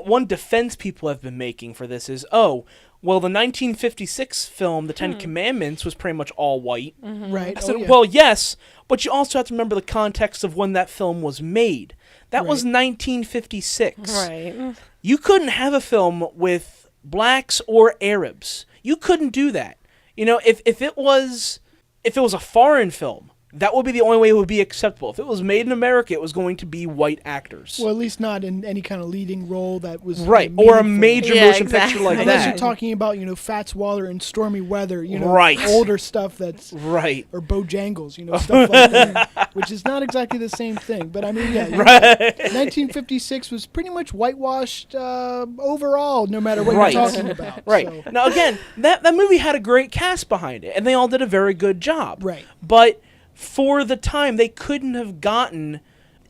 one defense people have been making for this is, the 1956 film, The Ten Commandments, was pretty much all white. Right. I said, Oh, yeah. well, yes, but you also have to remember the context of when that film was made. That was 1956. Right. You couldn't have a film with blacks or Arabs. You couldn't do that. If it was a foreign film, that would be the only way it would be acceptable. If it was made in America, it was going to be white actors. Well, at least not in any kind of leading role that was Right, or a meaningful. major Yeah, motion exactly. picture like Unless that. you're talking about, Fats Waller and Stormy Weather, Right. older stuff that's Right. or Bojangles, stuff like that, which is not exactly the same thing. But I mean, yeah, Right. 1956 was pretty much whitewashed overall, no matter what Right. you're talking about. Right. So, Now, again, that movie had a great cast behind it, and they all did a very good job. Right. But for the time, they couldn't have gotten,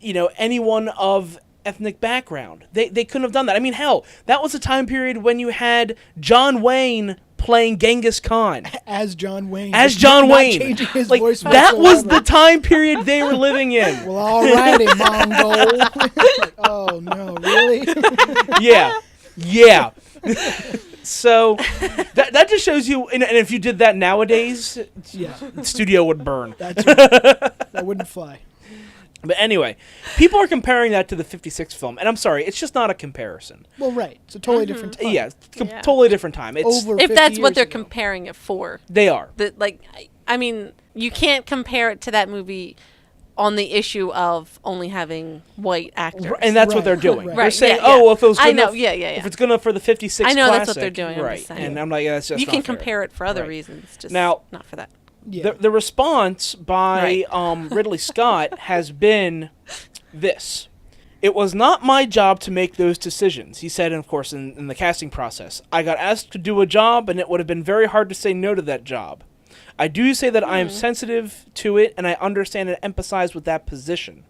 anyone of ethnic background. They couldn't have done that. I mean, hell, that was a time period when you had John Wayne playing Genghis Khan. as John Wayne. As Just John not Wayne. changing his Like, voice that was whatsoever. the time period they were living in. Well, alrighty, Mongol. Oh no, really? Yeah. Yeah. So that just shows you, and if you did that nowadays, Yeah, the studio would burn. that's right. That wouldn't fly. But anyway, people are comparing that to the 56 film, and I'm sorry, it's just not a comparison. Well, right. It's a totally different time. Yeah, Yeah. totally different time. It's Over If 50 that's what years they're ago. comparing it for. They are. I mean, you can't compare it to that movie on the issue of only having white actors. And that's what Right, they're doing. right. They're Right, saying, yeah, yeah. well, if it was good I know, enough, yeah. if it's good enough for the 56 I know classic, that's what they're doing, I'm right. just saying. And I'm like, that's just You not can fair. compare it for other Right. reasons, just Now- not for that. Yeah. The response by Ridley Scott has been this. It was not my job to make those decisions, he said, and of course, in the casting process. I got asked to do a job, and it would have been very hard to say no to that job. I do say that I am sensitive to it, and I understand and empathize with that position.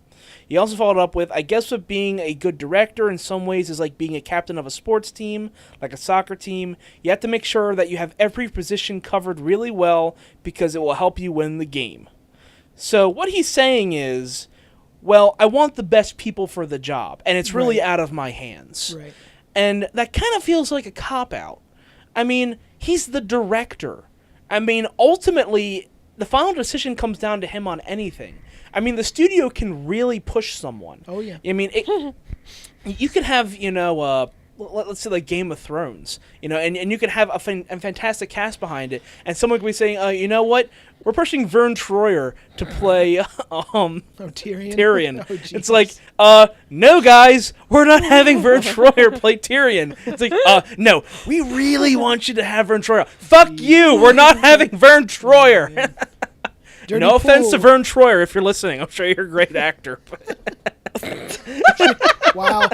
He also followed up with, I guess what being a good director in some ways is like being a captain of a sports team, like a soccer team. You have to make sure that you have every position covered really well because it will help you win the game. So what he's saying is, well, I want the best people for the job, and it's really out of my hands. Right. And that kind of feels like a cop-out. I mean, he's the director. I mean, ultimately, the final decision comes down to him on anything. I mean, the studio can really push someone. Oh, yeah. I mean, you could have, let's say like Game of Thrones, and you could have a fantastic cast behind it, and someone could be saying, you know what, we're pushing Vern Troyer to play Tyrion. Tyrion. Oh, geez. It's like, no guys, we're not having Vern Troyer play Tyrion. It's like, no, we really want you to have Vern Troyer. Fuck you, we're not having Vern Troyer. No offense to Vern Troyer if you're listening. I'm sure you're a great actor. Wow.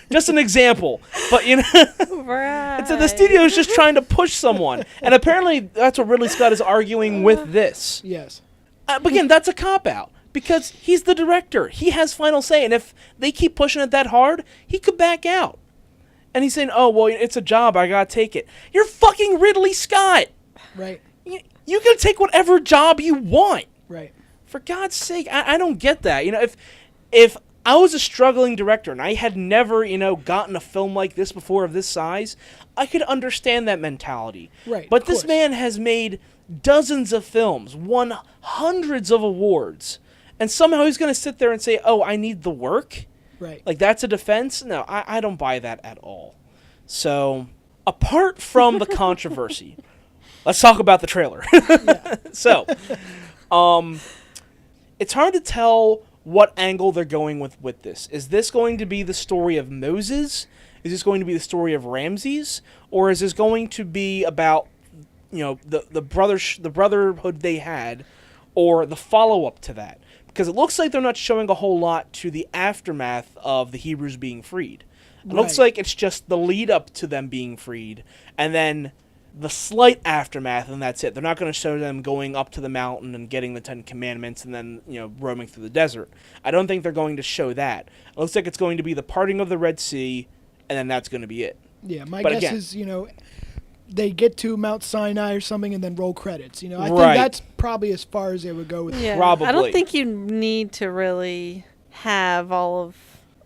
Just an example, but Right. so the studio is just trying to push someone, and apparently that's what Ridley Scott is arguing with this. Yes. But again, that's a cop-out, because he's the director. He has final say, and if they keep pushing it that hard, he could back out. And he's saying, oh, well, it's a job, I gotta take it. You're fucking Ridley Scott! Right. You can take whatever job you want. Right. For God's sake, I don't get that. If I was a struggling director and I had never, gotten a film like this before of this size, I could understand that mentality. Right. But of this course. man has made dozens of films, won hundreds of awards, and somehow he's going to sit there and say, oh, I need the work? Right. Like, that's a defense? No, I don't buy that at all. So, apart from the controversy, let's talk about the trailer. So, it's hard to tell what angle they're going with this. Is this going to be the story of Moses? Is this going to be the story of Ramses? Or is this going to be about, the brotherhood they had, or the follow-up to that? Because it looks like they're not showing a whole lot to the aftermath of the Hebrews being freed. It looks like it's just the lead-up to them being freed, and then the slight aftermath, and that's it. They're not going to show them going up to the mountain and getting the 10 Commandments and then, roaming through the desert. I don't think they're going to show that. It looks like it's going to be the parting of the Red Sea, and then that's going to be it. Yeah, my guess is, they get to Mount Sinai or something and then roll credits. I think that's probably as far as they would go with it. Yeah. Probably. I don't think you need to really have all of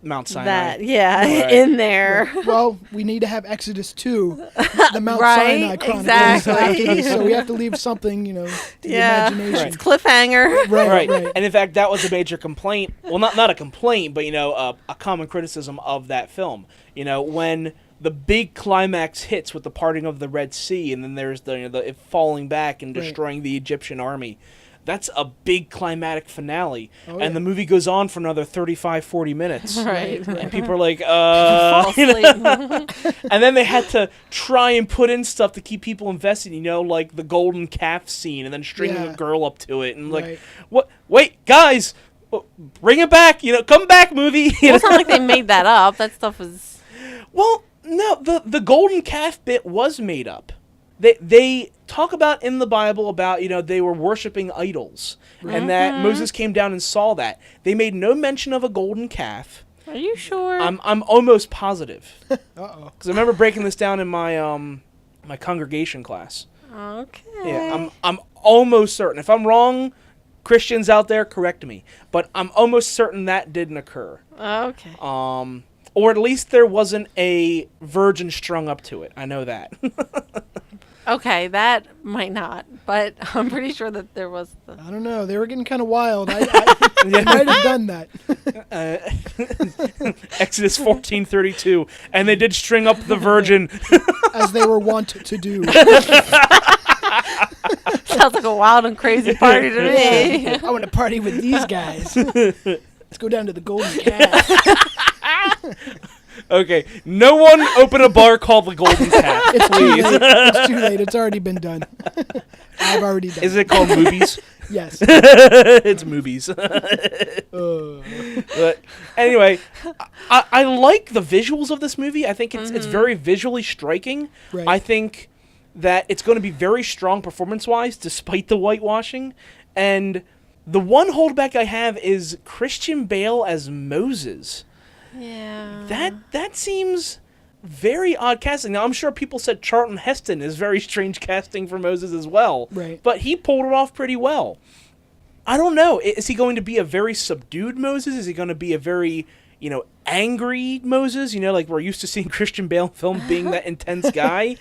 Mount Sinai. that, in there. Right. Well, we need to have Exodus 2, the Mount Right, Sinai Chronicles. exactly. After this, so we have to leave something, to the imagination. It's cliffhanger. Right. And in fact, that was a major complaint. Well, not a complaint, but, a common criticism of that film. When the big climax hits with the parting of the Red Sea, and then there's the it falling back and destroying the Egyptian army. That's a big climatic finale. And the movie goes on for another 35, 40 minutes. Right. And people are like, Fall asleep. And then they had to try and put in stuff to keep people invested, like the golden calf scene, and then stringing a girl up to it. And what? Wait, guys, bring it back. Come back, movie. Well, it's not like they made that up. That stuff was... Well, no, the golden calf bit was made up. They talk about in the Bible about, they were worshiping idols, and that Moses came down and saw that. They made no mention of a golden calf. Are you sure? I'm almost positive. Uh-oh. Because I remember breaking this down in my my congregation class. Okay. Yeah, I'm almost certain. If I'm wrong, Christians out there, correct me. But I'm almost certain that didn't occur. Okay. Or at least there wasn't a virgin strung up to it. I know that. Okay, that might not, but I'm pretty sure that there was the... I don't know. They were getting kind of wild. I might have done that. Exodus 14:32, and they did string up the virgin. As they were wont to do. Sounds like a wild and crazy party to me. I want to party with these guys. Let's go down to the Golden Calf. Okay, no one open a bar called the Golden Calf, It's too please. late. It's too late. It's already been done. I've already done Is it called Movies? Yes. It's Movies. Uh, But anyway, I like the visuals of this movie. I think it's very visually striking. Right. I think that it's going to be very strong performance-wise, despite the whitewashing. And the one holdback I have is Christian Bale as Moses. Yeah. That seems very odd casting. Now, I'm sure people said Charlton Heston is very strange casting for Moses as well. Right. But he pulled it off pretty well. I don't know. Is he going to be a very subdued Moses? Is he going to be a very, angry Moses? Like we're used to seeing Christian Bale in film being that intense guy.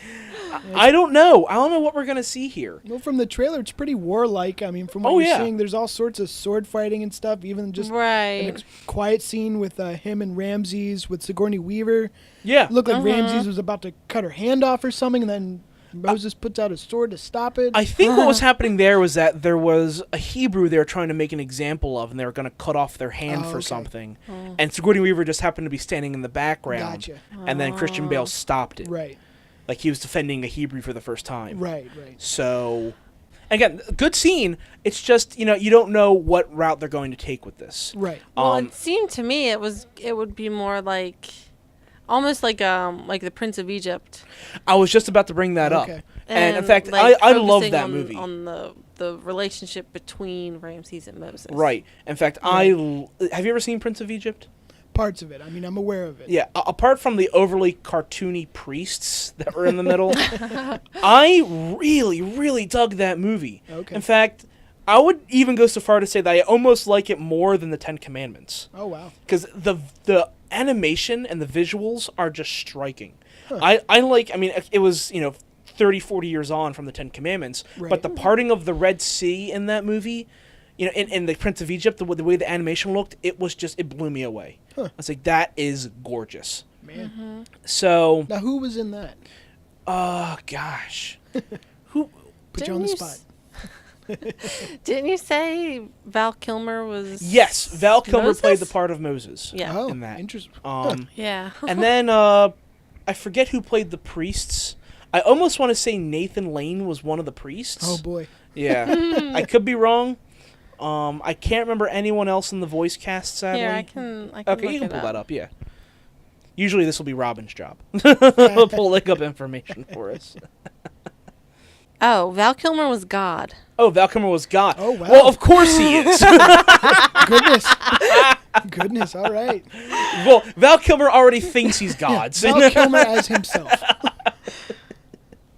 I don't know. I don't know what we're going to see here. Well, from the trailer, it's pretty warlike. I mean, from what you're seeing, there's all sorts of sword fighting and stuff, even just a quiet scene with him and Ramses with Sigourney Weaver. Yeah. It looked like Ramses was about to cut her hand off or something, and then Moses puts out his sword to stop it. I think what was happening there was that there was a Hebrew they were trying to make an example of, and they were going to cut off their hand for something. And Sigourney Weaver just happened to be standing in the background. Gotcha. And then Christian Bale stopped it. Right. Like he was defending a Hebrew for the first time. Right. So, again, good scene. It's just, you don't know what route they're going to take with this. Right. Well, it seemed to me it would be more like, almost like the Prince of Egypt. I was just about to bring that up. And in fact, like I love that on, movie. On the relationship between Ramses and Moses. Right. In fact, have you ever seen Prince of Egypt? Parts of it. I mean, I'm aware of it. Yeah, apart from the overly cartoony priests that were in the middle, I really, really dug that movie. Okay. In fact, I would even go so far to say that I almost like it more than the Ten Commandments. Oh, wow. Because the animation and the visuals are just striking. Huh. It was, 30, 40 years on from the Ten Commandments, but the parting of the Red Sea in that movie, in the Prince of Egypt, the way the animation looked, it blew me away. Huh. I was like, that is gorgeous. Man. Mm-hmm. So. Now, who was in that? Gosh. Who? Put you on the spot. Didn't you say Val Kilmer was? Yes, Val Kilmer Moses? played the part of Moses. Yeah. In that. Interesting. Yeah. And then I forget who played the priests. I almost want to say Nathan Lane was one of the priests. Oh, boy. Yeah. I could be wrong. I can't remember anyone else in the voice cast, sadly. Yeah, I can Okay, you can pull that up, yeah. Usually this will be Robin's job. Pulling up information for us. Oh, Val Kilmer was God. Oh, Val Kilmer was God. Oh, wow. Well, of course he is. Goodness, all right. Well, Val Kilmer already thinks he's God. Yeah, Val Kilmer as himself.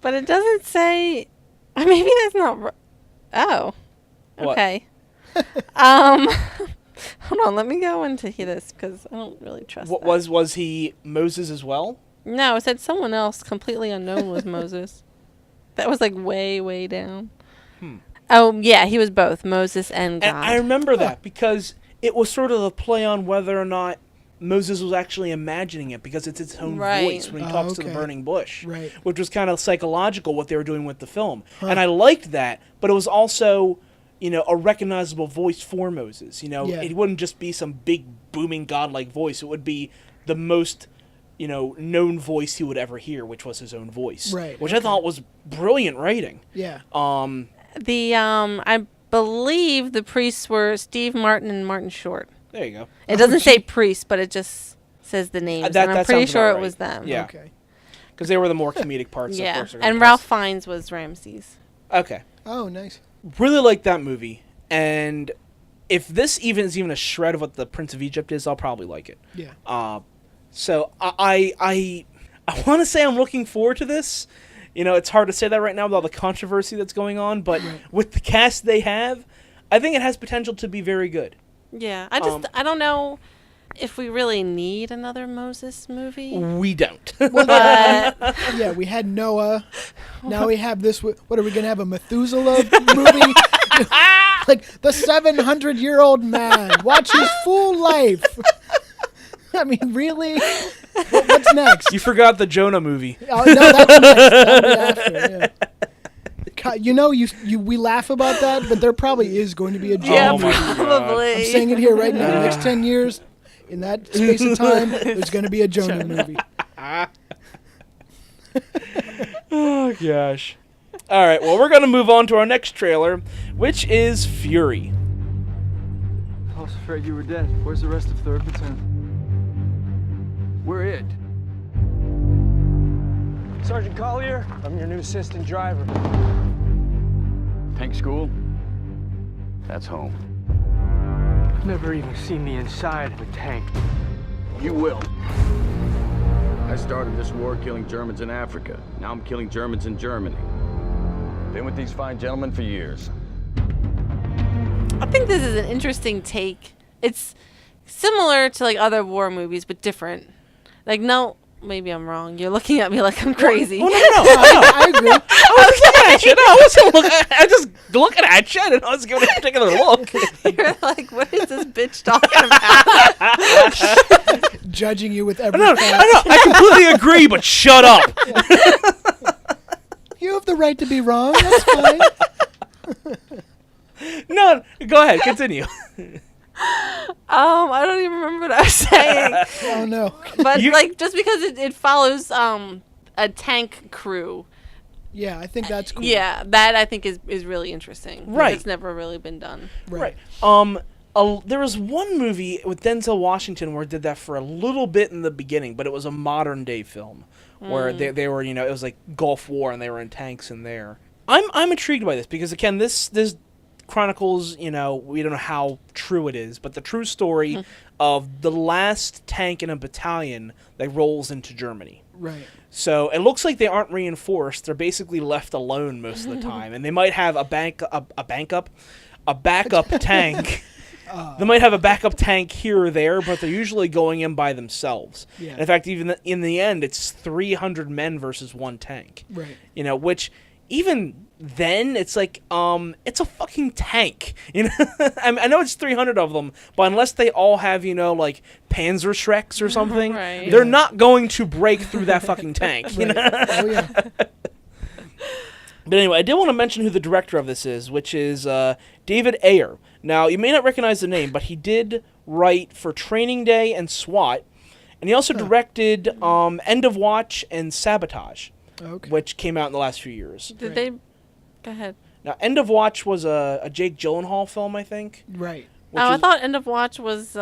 But it doesn't say... Maybe that's not... Oh. Okay. Hold on, let me go into this because I don't really trust that. Was he Moses as well? No, it said someone else completely unknown was Moses. That was like way, way down. Oh, yeah, he was both Moses and God. And I remember that because it was sort of a play on whether or not Moses was actually imagining it because it's its own voice when he talks to the burning bush, which was kind of psychological what they were doing with the film. And I liked that, but it was also... a recognizable voice for Moses. It wouldn't just be some big, booming, godlike voice. It would be the most, known voice he would ever hear, which was his own voice. Right. Which I thought was brilliant writing. Yeah. I believe the priests were Steve Martin and Martin Short. There you go. It doesn't say priest, but it just says the names. And I'm pretty sure it was them. Yeah. Okay. Because they were the more comedic parts. Yeah. Of course, and Ralph Fiennes was Ramses. Okay. Oh, nice. Really like that movie, and if this is even a shred of what the Prince of Egypt is, I'll probably like it. Yeah. So I want to say I'm looking forward to this. It's hard to say that right now with all the controversy that's going on, but with the cast they have, I think it has potential to be very good. Yeah, I don't know if we really need another Moses movie. We don't. But yeah, we had Noah. Now we have this. What are we going to have, a Methuselah movie? Like the 700-year-old man. Watch his full life. I mean, really? What's next? You forgot the Jonah movie. Oh, no, that's next. That'll be after, yeah. We laugh about that, but there probably is going to be a Jonah movie. Probably. I'm saying it here right now. Next 10 years, in that space of time, there's going to be a Jonah movie. Oh, gosh. All right, well, we're going to move on to our next trailer, which is Fury. I was afraid you were dead. Where's the rest of 3rd Platoon? We're it. Sergeant Collier, I'm your new assistant driver. Tank school? That's home. I've never even seen the inside of a tank. You will. I started this war killing Germans in Africa. Now I'm killing Germans in Germany. Been with these fine gentlemen for years. I think this is an interesting take. It's similar to like other war movies, but different. Like, no, maybe I'm wrong. You're looking at me like I'm crazy. Oh, no. I agree. I was looking at you. No, I wasn't looking. I just looking at you, and I was giving it a particular look. You're like, what is this bitch talking about? Judging you with every I know. fact. I completely agree, but shut up. You have the right to be wrong. That's fine. No, go ahead. Continue. I don't even remember what I was saying. Oh no. But like, just because it follows a tank crew. Yeah, I think that's cool. Yeah, that I think is really interesting. Right. It's never really been done. Right. There was one movie with Denzel Washington where it did that for a little bit in the beginning, but it was a modern day film where they were, it was like Gulf War and they were in tanks in there. I'm intrigued by this because again, this chronicles, we don't know how true it is, but the true story of the last tank in a battalion that rolls into Germany. Right. So it looks like they aren't reinforced. They're basically left alone most of the time, and they might have a backup tank. They might have a backup tank here or there, but they're usually going in by themselves. Yeah. And in fact, even in the end, it's 300 men versus one tank. Right. Which even then, it's like it's a fucking tank. I know it's 300 of them, but unless they all have like Panzer Shreks or something, Right. they're not going to break through that fucking tank. Right. Oh yeah. But anyway, I did want to mention who the director of this is, which is David Ayer. Now, you may not recognize the name, but he did write for Training Day and SWAT, and he also directed End of Watch and Sabotage, which came out in the last few years. Did they? Go ahead. Now, End of Watch was a Jake Gyllenhaal film, I think. Right. I thought End of Watch was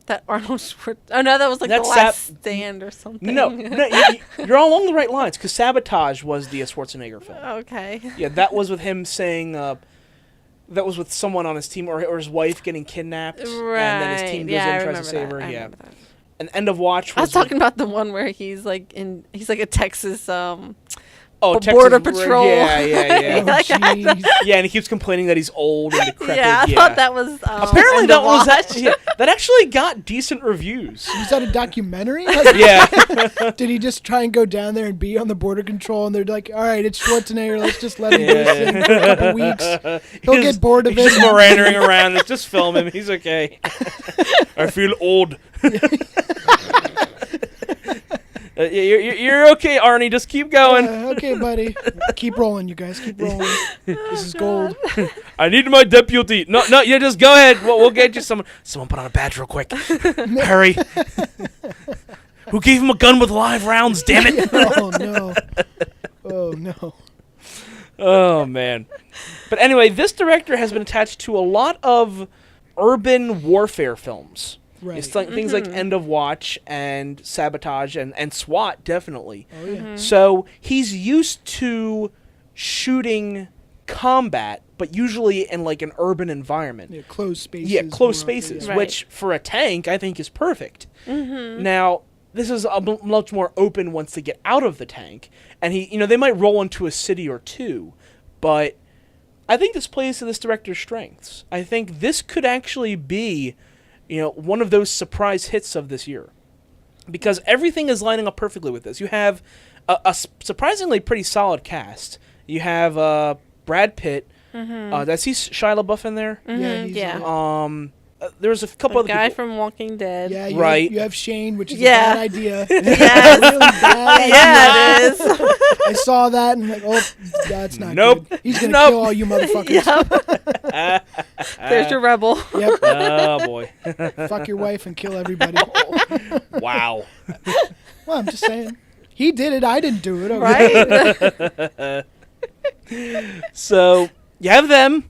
that Arnold Schwarzenegger. Oh no, that was like That's The Last Stand or something. No, you're all along the right lines, because Sabotage was the Schwarzenegger film. Okay. Yeah, that was with him saying, that was with someone on his team, or his wife getting kidnapped, Right. and then his team goes in and tries to save her. I Yeah. remember that. And End of Watch was... I was talking about the one where he's like a Texas Texas, border patrol. Yeah. Oh, jeez. Yeah, and he keeps complaining that he's old and decrepit. Yeah, I thought that was apparently End that of was Watch. that actually got decent reviews. Was that a documentary? Yeah. Did he just try and go down there and be on the border control? And they're like, "All right, it's Schwarzenegger. Let's just let him do this thing for a couple weeks. He'll get bored of it." He's just meandering around. Let's just film him. He's okay. I feel old. You're okay, Arnie. Just keep going. Okay, buddy. Keep rolling, you guys. Keep rolling. This is gold. I need my deputy. No, you just go ahead. We'll get you someone. Someone put on a badge real quick. Hurry. Who gave him a gun with live rounds, damn it? Oh, no. Oh, no. Oh, man. But anyway, this director has been attached to a lot of urban warfare films. Right. It's like things like End of Watch and Sabotage and SWAT, definitely. Oh, yeah. So he's used to shooting combat, but usually in like an urban environment. Yeah, closed spaces. Yeah, closed more, spaces, yeah. which for a tank I think is perfect. Now, this is much more open once they get out of the tank, and they might roll into a city or two, but I think this plays to this director's strengths. I think this could actually be, one of those surprise hits of this year, because everything is lining up perfectly with this. You have a surprisingly pretty solid cast. You have Brad Pitt. Does he Shia LaBeouf in there? Yeah. There's a couple other guy people. from Walking Dead. Yeah, Right. You have Shane, which is a Yeah. bad idea. Yes. Really bad idea. Yeah, it is. I saw that and that's not Nope. good. He's going to Nope. kill all you motherfuckers. Yep. There's your rebel. Yep. Oh boy! Fuck your wife and kill everybody. Wow. Well, I'm just saying. He did it. I didn't do it. Okay? Right? So you have them,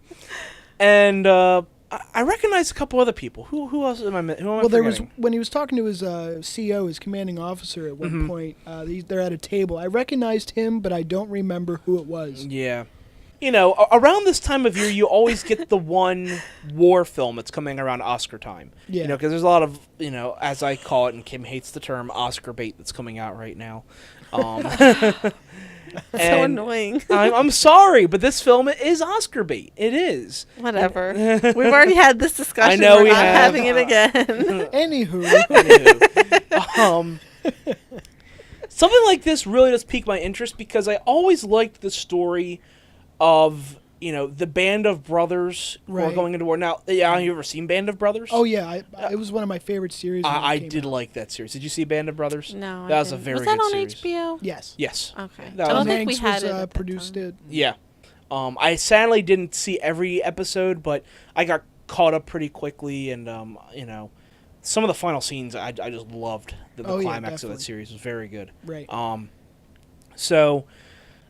and I recognize a couple other people. Who else am I? Who am I Well, there was forgetting? when he was talking to his CO, his commanding officer, at one point. They're at a table. I recognized him, but I don't remember who it was. Yeah. around this time of year, you always get the one war film that's coming around Oscar time. Yeah. Because there's a lot of, as I call it, and Kim hates the term, Oscar bait that's coming out right now. So annoying. I'm sorry, but this film is Oscar bait. It is. Whatever. We've already had this discussion. I know We're we not have. having it again. Anywho. Something like this really does pique my interest because I always liked the story of the band of brothers who are Right. going into war. Now, have you ever seen Band of Brothers? Oh yeah, it was one of my favorite series. when I it came did out. like that series. Did you see Band of Brothers? No, that I was a didn't. very Was that good on series. HBO? Yes. Yes. Okay. That I was- don't think we Hanks had was, it. at that produced time. it. Yeah. I sadly didn't see every episode, but I got caught up pretty quickly, and some of the final scenes I just loved. The Oh, yeah, climax of that definitely. series was very good. Right. So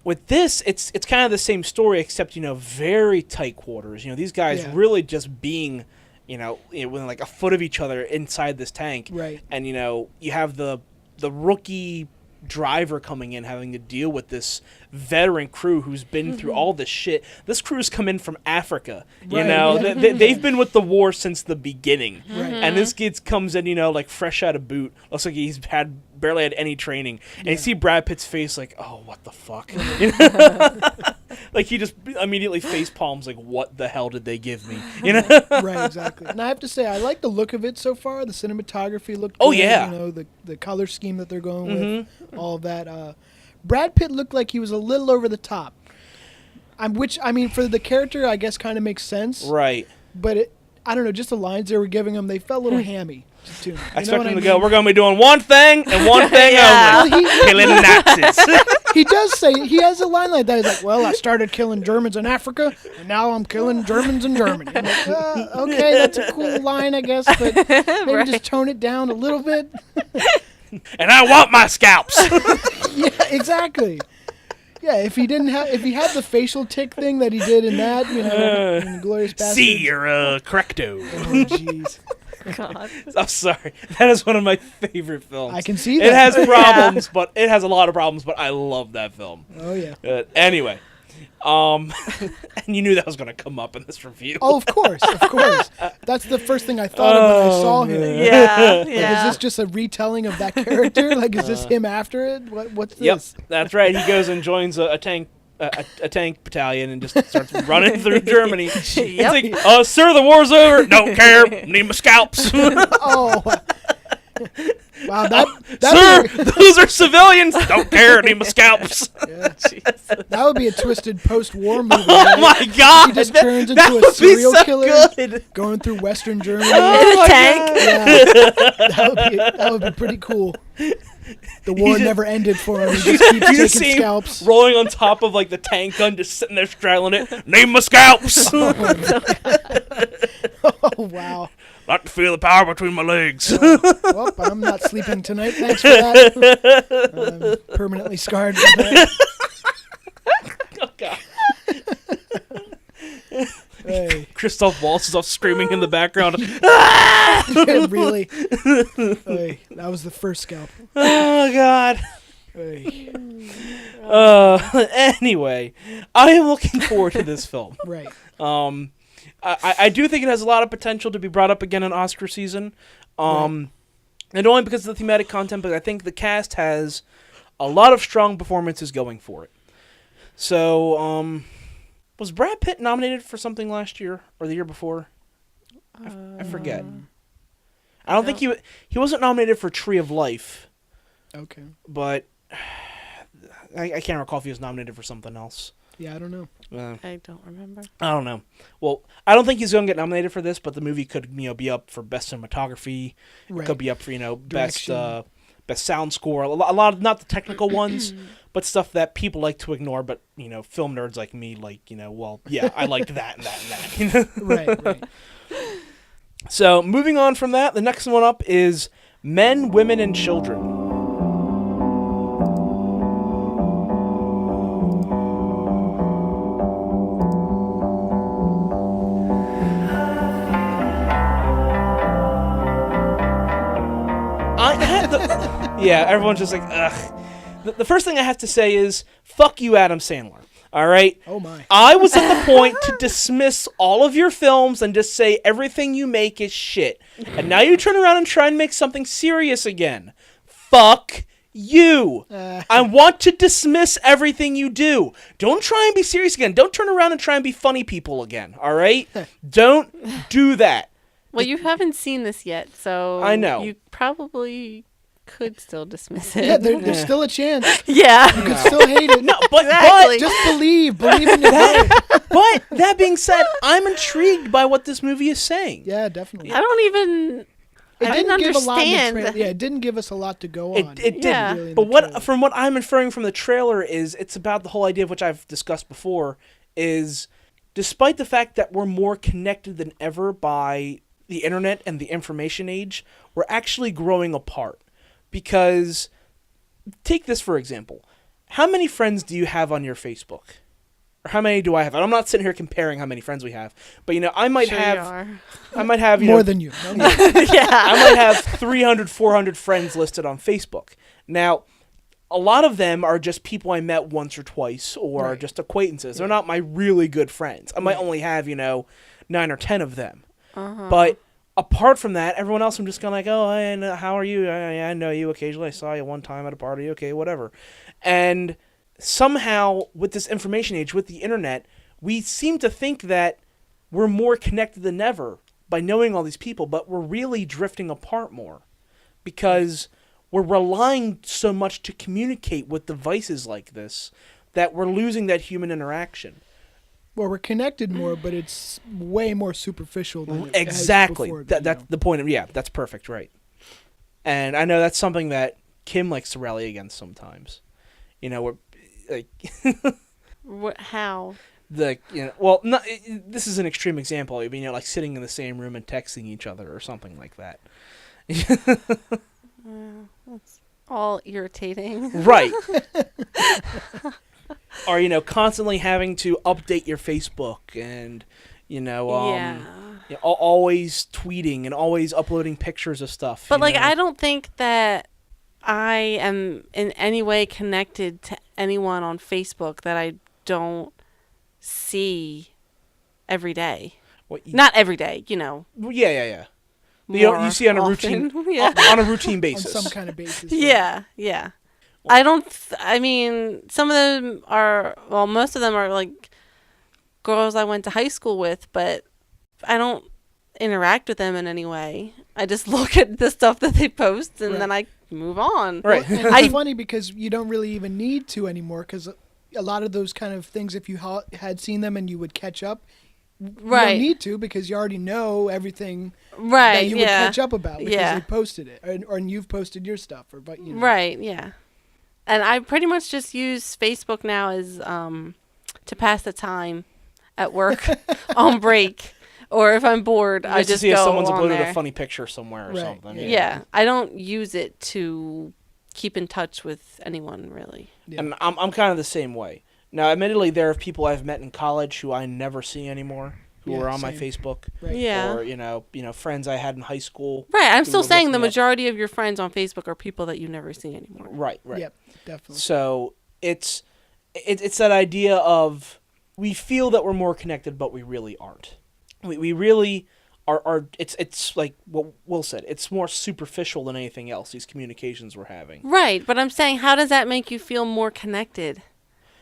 with this, it's kind of the same story, except very tight quarters. These guys Yeah. really just being within like a foot of each other inside this tank. Right. And you have the rookie driver coming in having to deal with this veteran crew who's been through all this shit. This crew's come in from Africa. Right, yeah. They've been with the war since the beginning. Right. And this kid comes in, like fresh out of boot. Looks like he's barely had any training. And you see Brad Pitt's face like, oh, what the fuck? Like he just immediately face palms like, what the hell did they give me? Right, exactly. And I have to say, I like the look of it so far. The cinematography looked Oh, good, yeah. the color scheme that they're going with, all of that. Brad Pitt looked like he was a little over the top. Which, for the character, I guess kind of makes sense. Right. But I don't know, just the lines they were giving him, they felt a little hammy to me. I expect him to go, we're going to be doing one thing and one thing Yeah. only. Killing Nazis. He does say, he has a line like that. He's like, well, I started killing Germans in Africa, and now I'm killing Germans in Germany. I'm like, okay, that's a cool line, I guess, but maybe Right. just tone it down a little bit. And I want my scalps. Yeah, exactly. Yeah, if he had the facial tick thing that he did in that, in Glorious Bastards. See, you're correcto. Oh, jeez. God. I'm sorry. That is one of my favorite films. I can see It that. has problems, but it has a lot of problems, but I love that film. Oh, yeah. Anyway, and you knew that was going to come up in this review. Oh, of course, of course. That's the first thing I thought of when I saw him. Yeah. Like, Yeah. is this just a retelling of that character? Like, is this him after it? What's Yep, this? that's right. He goes and joins a tank. A tank battalion and just starts running through Germany. It's like, sir, the war's over. Don't care. Need my scalps. Oh, wow! That Sir, those are civilians. Don't care. Need my scalps. that would be a twisted post-war movie. Oh right? my God! He just That- turns that into a would be serial so killer good. going through Western Germany. In a tank. Yeah, that would be pretty cool. The war never ended for him. He just keeps You taking see him scalps. rolling on top of like the tank gun, just sitting there straddling it. Name my scalps. Oh, wow. Like to feel the power between my legs. Well, I'm not sleeping tonight. Thanks for that. I'm permanently scarred from that. Oh, God. Hey, Christoph Waltz is off screaming in the background. really? Hey, that was the first scalp. Oh God. Hey, Anyway, I am looking forward to this film. right. I do think it has a lot of potential to be brought up again in Oscar season. And only because of the thematic content, but I think the cast has a lot of strong performances going for it. So, was Brad Pitt nominated for something last year or the year before? I forget. I don't think he wasn't nominated for Tree of Life, Okay. but I can't recall if he was nominated for something else. Yeah, I don't know. I don't remember. I don't know. Well, I don't think he's going to get nominated for this, but the movie could, be up for best cinematography. Right. It could be up for, best Direction. best sound score. A lot of not the technical ones, but stuff that people like to ignore. But film nerds like me, well, yeah, I liked that and that and that. Right. So moving on from that, the next one up is Men, Women, and Children. Yeah, everyone's just like, ugh. The first thing I have to say is, fuck you, Adam Sandler. All right? Oh, my. I was at the point to dismiss all of your films and just say everything you make is shit. And now you turn around and try and make something serious again. Fuck you. I want to dismiss everything you do. Don't try and be serious again. Don't turn around and try and be funny people again. All right? Don't do that. Well, you haven't seen this yet, so I know. You probably could still dismiss it. Yeah, there's still a chance. Yeah. You could still hate it. No, but Exactly. Just believe in your brain. but that being said, I'm intrigued by what this movie is saying. Yeah, definitely. I don't even. It I didn't didn't give a lot in the understand. trailer. Yeah, it didn't give us a lot to go on. It didn't. Yeah. Really, in But the trailer. from what I'm inferring from the trailer is it's about the whole idea of which I've discussed before is despite the fact that we're more connected than ever by the internet and the information age, we're actually growing apart. Because take this for example. How many friends do you have on your Facebook? Or how many do I have? And I'm not sitting here comparing how many friends we have, but I might Sure have you are. I might have more than you. No, no. Yeah. I might have 300, 400 friends listed on Facebook. Now, a lot of them are just people I met once or twice or Right. just acquaintances. They're not my really good friends. I might only have, 9 or 10 of them. But apart from that, everyone else I'm just kind of like, oh, how are you? I know you occasionally. I saw you one time at a party. Okay, whatever. And somehow, with this information age, with the internet, we seem to think that we're more connected than ever by knowing all these people, but we're really drifting apart more because we're relying so much to communicate with devices like this that we're losing that human interaction. Well, we're connected more, but it's way more superficial than it Exactly. has before, That's the point. Yeah, that's perfect, right. And I know that's something that Kim likes to rally against sometimes. We're like How? this is an extreme example. I mean, like sitting in the same room and texting each other or something like that. That's all irritating. Right. Or, constantly having to update your Facebook and, always tweeting and always uploading pictures of stuff. But I don't think that I am in any way connected to anyone on Facebook that I don't see every day. Not every day, Yeah. more You see on a often. routine Yeah. on a routine on basis. some kind of basis. Yeah. I don't. I mean, some of them are. Well, most of them are like girls I went to high school with, but I don't interact with them in any way. I just look at the stuff that they post and then I move on. Right. Well, and it's funny because you don't really even need to anymore because a lot of those kind of things, if you had seen them and you would catch up, you don't need to because you already know everything that you would catch up about because they posted it or you've posted your stuff. Right, yeah. And I pretty much just use Facebook now as to pass the time at work on break. Or if I'm bored, I just see go if someone's on uploaded there. a funny picture somewhere or something. Yeah, I don't use it to keep in touch with anyone really. Yeah. And I'm kind of the same way. Now, admittedly, there are people I've met in college who I never see anymore, who are on my Facebook. Right. Yeah. Or friends I had in high school. Right. I'm still saying the majority of your friends on Facebook are people that you never see anymore. Right. Yep. Definitely. So it's that idea of we feel that we're more connected, but we really aren't. We really are. It's like what Will said. It's more superficial than anything else. These communications we're having. Right, but I'm saying, how does that make you feel more connected?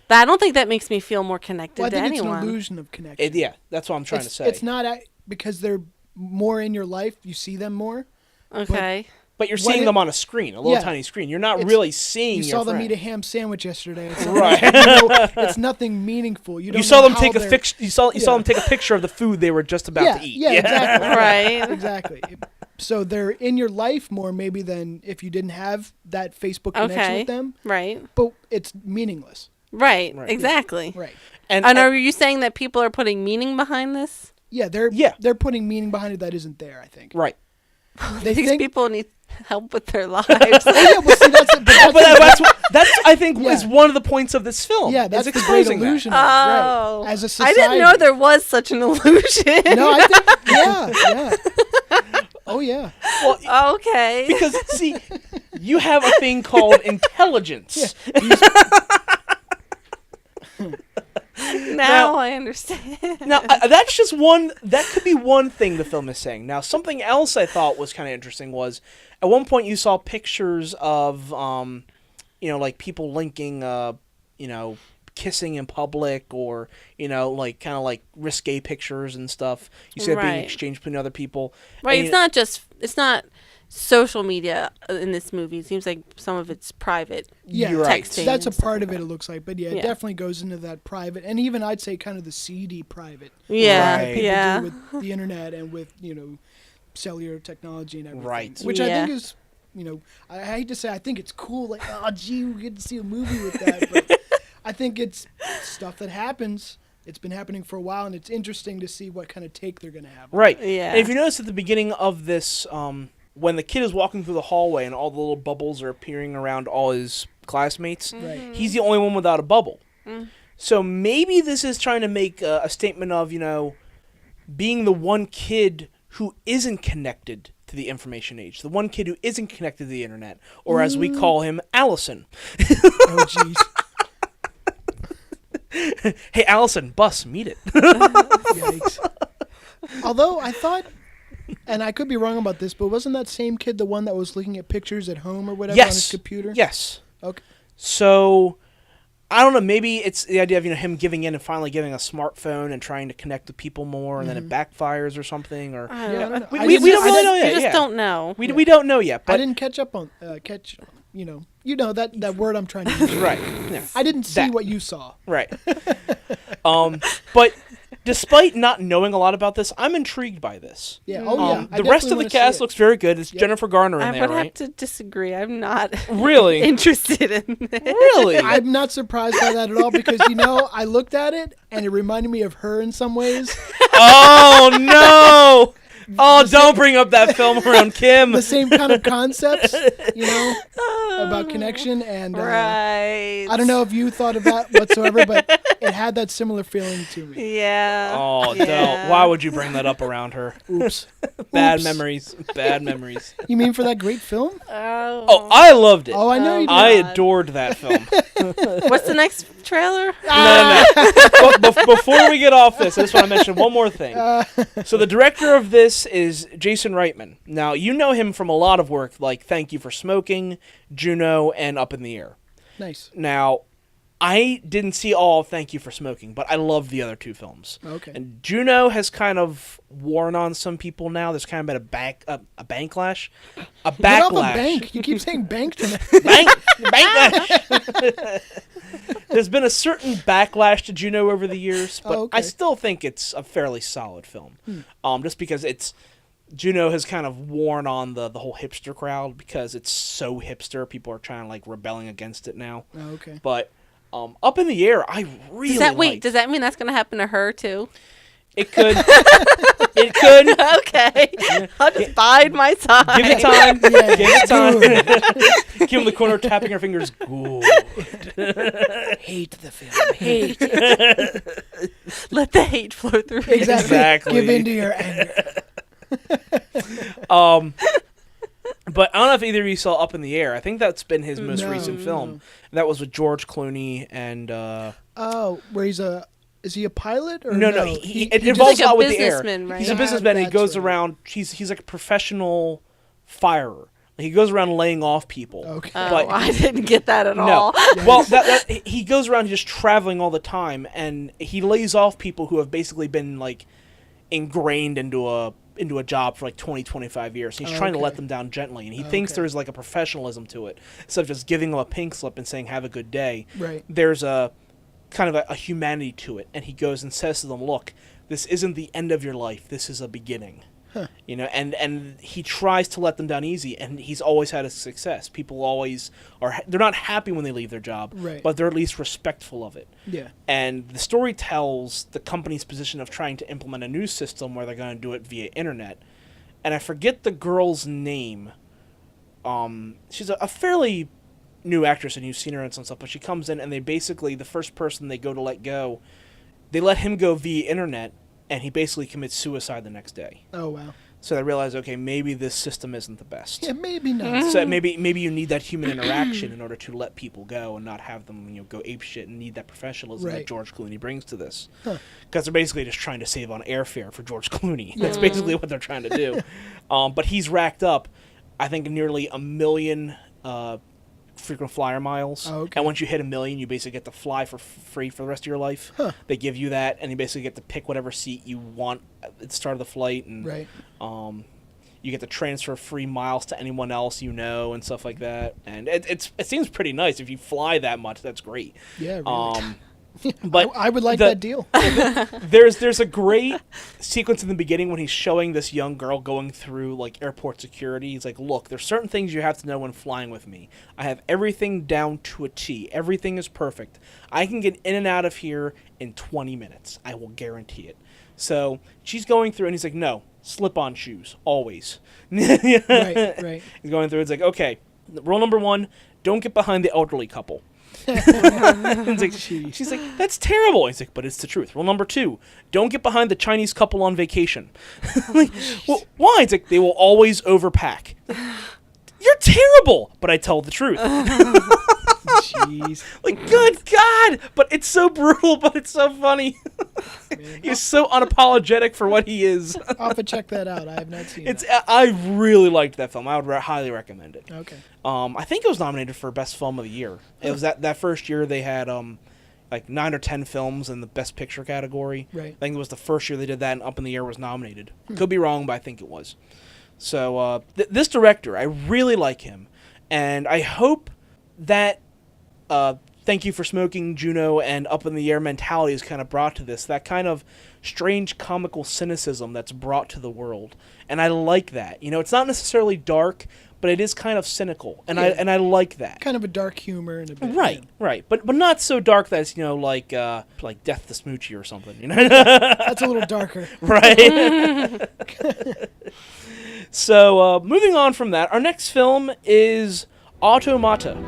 I don't think that makes me feel more connected I to think anyone. it's an illusion of connection. That's what I'm trying to say. It's not because they're more in your life. You see them more. Okay. But you're seeing them on a screen, a little tiny screen. You're not really seeing your You saw them friend. eat a ham sandwich yesterday. It's Right. It's nothing meaningful. You saw them take You saw them take a picture of the food they were just about to eat. Yeah, exactly. Right. Exactly. So they're in your life more maybe than if you didn't have that Facebook connection with them. Right. But it's meaningless. Right. Exactly. Right. And are you saying that people are putting meaning behind this? Yeah, they're putting meaning behind it that isn't there, I think. Right. They These think people need help with their lives. yeah, well, see, that's I think is one of the points of this film. Yeah, that's is the great exposing that. illusion. Oh, right. As a society. I didn't know there was such an illusion. No, I think yeah. Oh yeah. Well, okay. Because see, you have a thing called intelligence. Now I understand. Now, that's just one. That could be one thing the film is saying. Now, something else I thought was kind of interesting was, at one point you saw pictures of, like people linking, kissing in public, or like kind of like risque pictures and stuff. You see it being exchanged between other people. Right. And It's not social media in this movie. It seems like some of it's private. Yeah, You're right. Texting that's a and stuff part like of it. that. It looks like, but it definitely goes into that private, and even I'd say kind of the seedy private. Yeah, Right. People do with the internet and with cellular technology and everything. Right. Which I think is, I hate to say, I think it's cool. Like, oh, gee, we get to see a movie with that. But I think it's stuff that happens. It's been happening for a while, and it's interesting to see what kind of take they're going to have. Right. Yeah. And if you notice at the beginning of this, when the kid is walking through the hallway and all the little bubbles are appearing around all his classmates, Right. he's the only one without a bubble. So maybe this is trying to make a statement of, being the one kid who isn't connected to the information age, the one kid who isn't connected to the internet, or as we call him, Allison. Oh, jeez. Hey, Allison, bus, meet it. Yikes. Although I thought, and I could be wrong about this, but wasn't that same kid the one that was looking at pictures at home or whatever on his computer? Yes. Okay. So, I don't know, maybe it's the idea of, him giving in and finally getting a smartphone and trying to connect with people more, and then it backfires or something, or... Yeah, I don't know. We I don't didn't- really know yet. You just don't know. We don't know yet, but... I didn't catch up on, that word I'm trying to use. Right. Yeah. I didn't see That. what you saw. Right. But despite not knowing a lot about this, I'm intrigued by this. Yeah. Oh, yeah. I The rest definitely of the wanna see cast it. looks very good. It's Jennifer Garner in I there, would right? have to disagree. I'm not Really? interested in this. Really? I'm not surprised by that at all because, I looked at it and it reminded me of her in some ways. Oh, no! Oh, don't bring up that film around Kim. The same kind of concepts, about connection. And Right. I don't know if you thought of that whatsoever, but it had that similar feeling to me. Yeah. Oh, Yeah. don't. Why would you bring that up around her? Oops. Bad Oops. memories. Bad memories. You mean for that great film? Oh, I loved it. Oh, I know you did. I God. adored that film. What's the next trailer? No. But before we get off this, I just want to mention one more thing. So the director of this is Jason Reitman. Now, you know him from a lot of work like Thank You for Smoking, Juno, and Up in the Air. Nice. Now, I didn't see all of Thank You for Smoking, but I love the other two films. Okay. And Juno has kind of worn on some people now. There's kind of been a backlash. A Get backlash. off a bank. You keep saying bank tonight. Backlash. There's been a certain backlash to Juno over the years, but okay. I still think it's a fairly solid film. Just because Juno has kind of worn on the whole hipster crowd because it's so hipster. People are trying to like rebelling against it now. Oh, okay. But Up in the Air, I really liked. Does that mean that's going to happen to her too? It could. It could. Okay. I'll just bide my time. Give it time. Yeah, Give it time. Kim in the corner tapping her fingers. Good. Hate the film. Hate. Let the hate flow through. Exactly. Give in to your anger. But I don't know if either of you saw Up in the Air. I think that's been his most No, recent no. film. That was with George Clooney and... Oh, where is he a pilot? Or No. It just- involves like a a lot with the air. businessman, right? He's a Yeah, businessman. And he that's goes right. around... He's like a professional firer. Like he goes around laying off people. Okay. But I didn't get that at no. all. Well, he goes around just traveling all the time, and he lays off people who have basically been like ingrained into a job for like 20, 25 years. He's trying to let Okay. them down gently, and he thinks Okay. there's like a professionalism to it. Instead of just giving them a pink slip and saying, have a good day, Right. there's a kind of a humanity to it. And he goes and says to them, look, this isn't the end of your life. This is a beginning. Huh. And he tries to let them down easy, and he's always had a success. People always they're not happy when they leave their job, Right. but they're at least respectful of it. Yeah. And the story tells the company's position of trying to implement a new system where they're going to do it via internet. And I forget the girl's name. She's a fairly new actress, and you've seen her in some stuff, but she comes in, and they basically, the first person they go to let go, they let him go via internet, and he basically commits suicide the next day. Oh, wow. So they realize, okay, maybe this system isn't the best. Yeah, maybe not. So maybe you need that human interaction in order to let people go and not have them go ape shit and need that professionalism that George Clooney brings to this. Because they're basically just trying to save on airfare for George Clooney. That's basically what they're trying to do. But he's racked up, I think, nearly 1 million frequent flyer miles. Oh, okay. And once you hit 1 million, you basically get to fly for free for the rest of your life. They give you that, and you basically get to pick whatever seat you want at the start of the flight. And you get to transfer free miles to anyone else and stuff like that. And it seems pretty nice. If you fly that much, that's great. Yeah, really. But I would like that deal. There's a great sequence in the beginning when he's showing this young girl going through like airport security. He's like, look, there's certain things you have to know when flying with me. I have everything down to a T. Everything is perfect. I can get in and out of here in 20 minutes. I will guarantee it. So she's going through, and he's like, no, slip-on shoes, always. Right. He's going through, it's like, okay, rule number 1, don't get behind the elderly couple. It's like, she's like, that's terrible. He's like, but it's the truth. Rule number 2, don't get behind the Chinese couple on vacation. Like, well, why? It's like, they will always overpack. You're terrible, but I tell the truth. Jeez. Like, good God! But it's so brutal, but it's so funny. He's so unapologetic for what he is. I'll have to check that out. I have not seen it. I really liked that film. I would highly recommend it. Okay. I think it was nominated for Best Film of the Year. It was that first year they had like 9 or 10 films in the Best Picture category. Right. I think it was the first year they did that, and Up in the Air was nominated. Could be wrong, but I think it was. So this director, I really like him, and I hope that Thank You for Smoking, Juno, and Up in the Air mentality is kind of brought to this. That kind of strange comical cynicism that's brought to the world. And I like that. It's not necessarily dark, but it is kind of cynical. And I like that. Kind of a dark humor in a bit. Right. But not so dark that it's, like Death to Smoochie or something. That's a little darker. Right. So, moving on from that, our next film is Automata.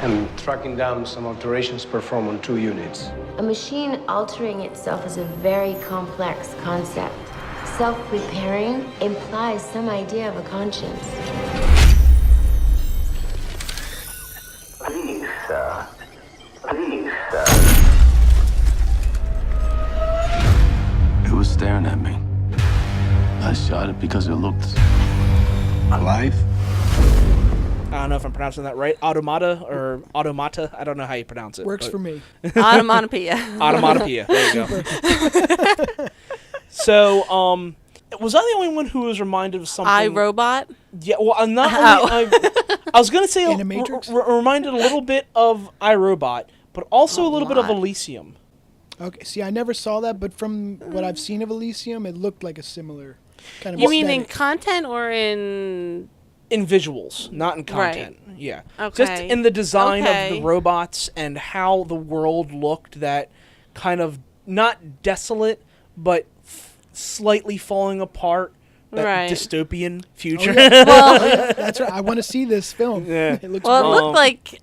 I'm tracking down some alterations performed on 2 units. A machine altering itself is a very complex concept. Self-repairing implies some idea of a conscience. Please, sir. Please, sir. It was staring at me. I shot it because it looked alive. I don't know if I'm pronouncing that right. Automata. I don't know how you pronounce it. Works for me. Automatopoeia. Automatopoeia. There you go. So, was I the only one who was reminded of something? iRobot? Yeah, well, I'm not. I was going to say reminded a little bit of iRobot, but also a little bit of Elysium. Okay, see, I never saw that, but from what I've seen of Elysium, it looked like a similar kind of You mean in aesthetic. content or in... In visuals, not in content. Right. Yeah. Okay. Just in the design of the robots and how the world looked, that kind of not desolate, but slightly falling apart, that dystopian future. Oh, yeah. Well, that's right. I want to see this film. Yeah. It looks it looked like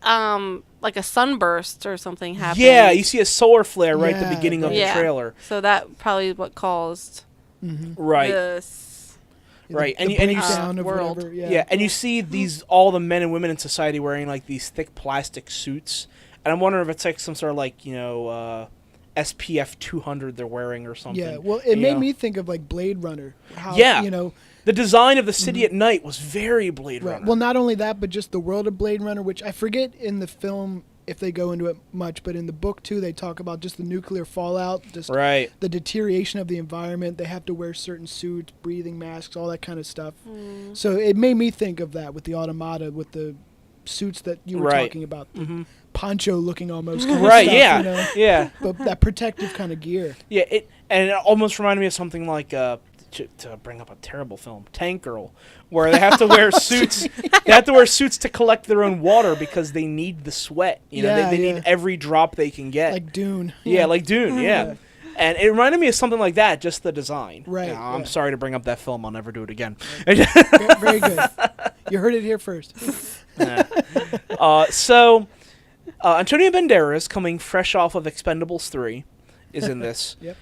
a sunburst or something happened. Yeah, you see a solar flare right at the beginning of the trailer. So that probably is what caused this. Right, and you world. Whatever, and you see all the men and women in society wearing like these thick plastic suits, and I'm wondering if it's like some sort of like SPF 200 they're wearing or something. Yeah, well, it made me think of like Blade Runner. How, the design of the city at night was very Blade Runner. Well, not only that, but just the world of Blade Runner, which I forget in the film if they go into it much, but in the book too, they talk about just the nuclear fallout, just the deterioration of the environment. They have to wear certain suits, breathing masks, all that kind of stuff. So it made me think of that with the Automata, with the suits that you were talking about, the poncho looking almost kind of stuff, but that protective kind of gear. Yeah, it almost reminded me of something like to bring up a terrible film, Tank Girl, where they have to wear suits. They have to wear suits to collect their own water because they need the sweat. They need every drop they can get. Like Dune. Yeah, like Dune. Yeah. And it reminded me of something like that, just the design. Right. I'm sorry to bring up that film. I'll never do it again. Very good. You heard it here first. So, Antonio Banderas, coming fresh off of Expendables 3, is in this. Yep.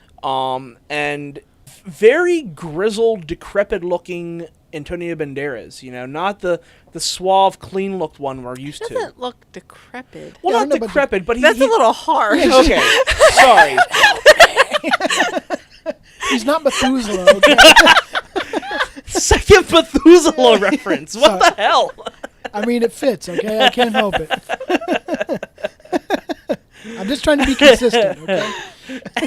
And very grizzled, decrepit-looking Antonio Banderas. You know, not the suave, clean-looked one we're used to. Doesn't look decrepit. Well, not decrepit, but that's a little harsh. Okay, sorry. He's not Methuselah. Okay? Second Methuselah reference. What the hell? I mean, it fits. Okay, I can't help it. I'm just trying to be consistent. Okay.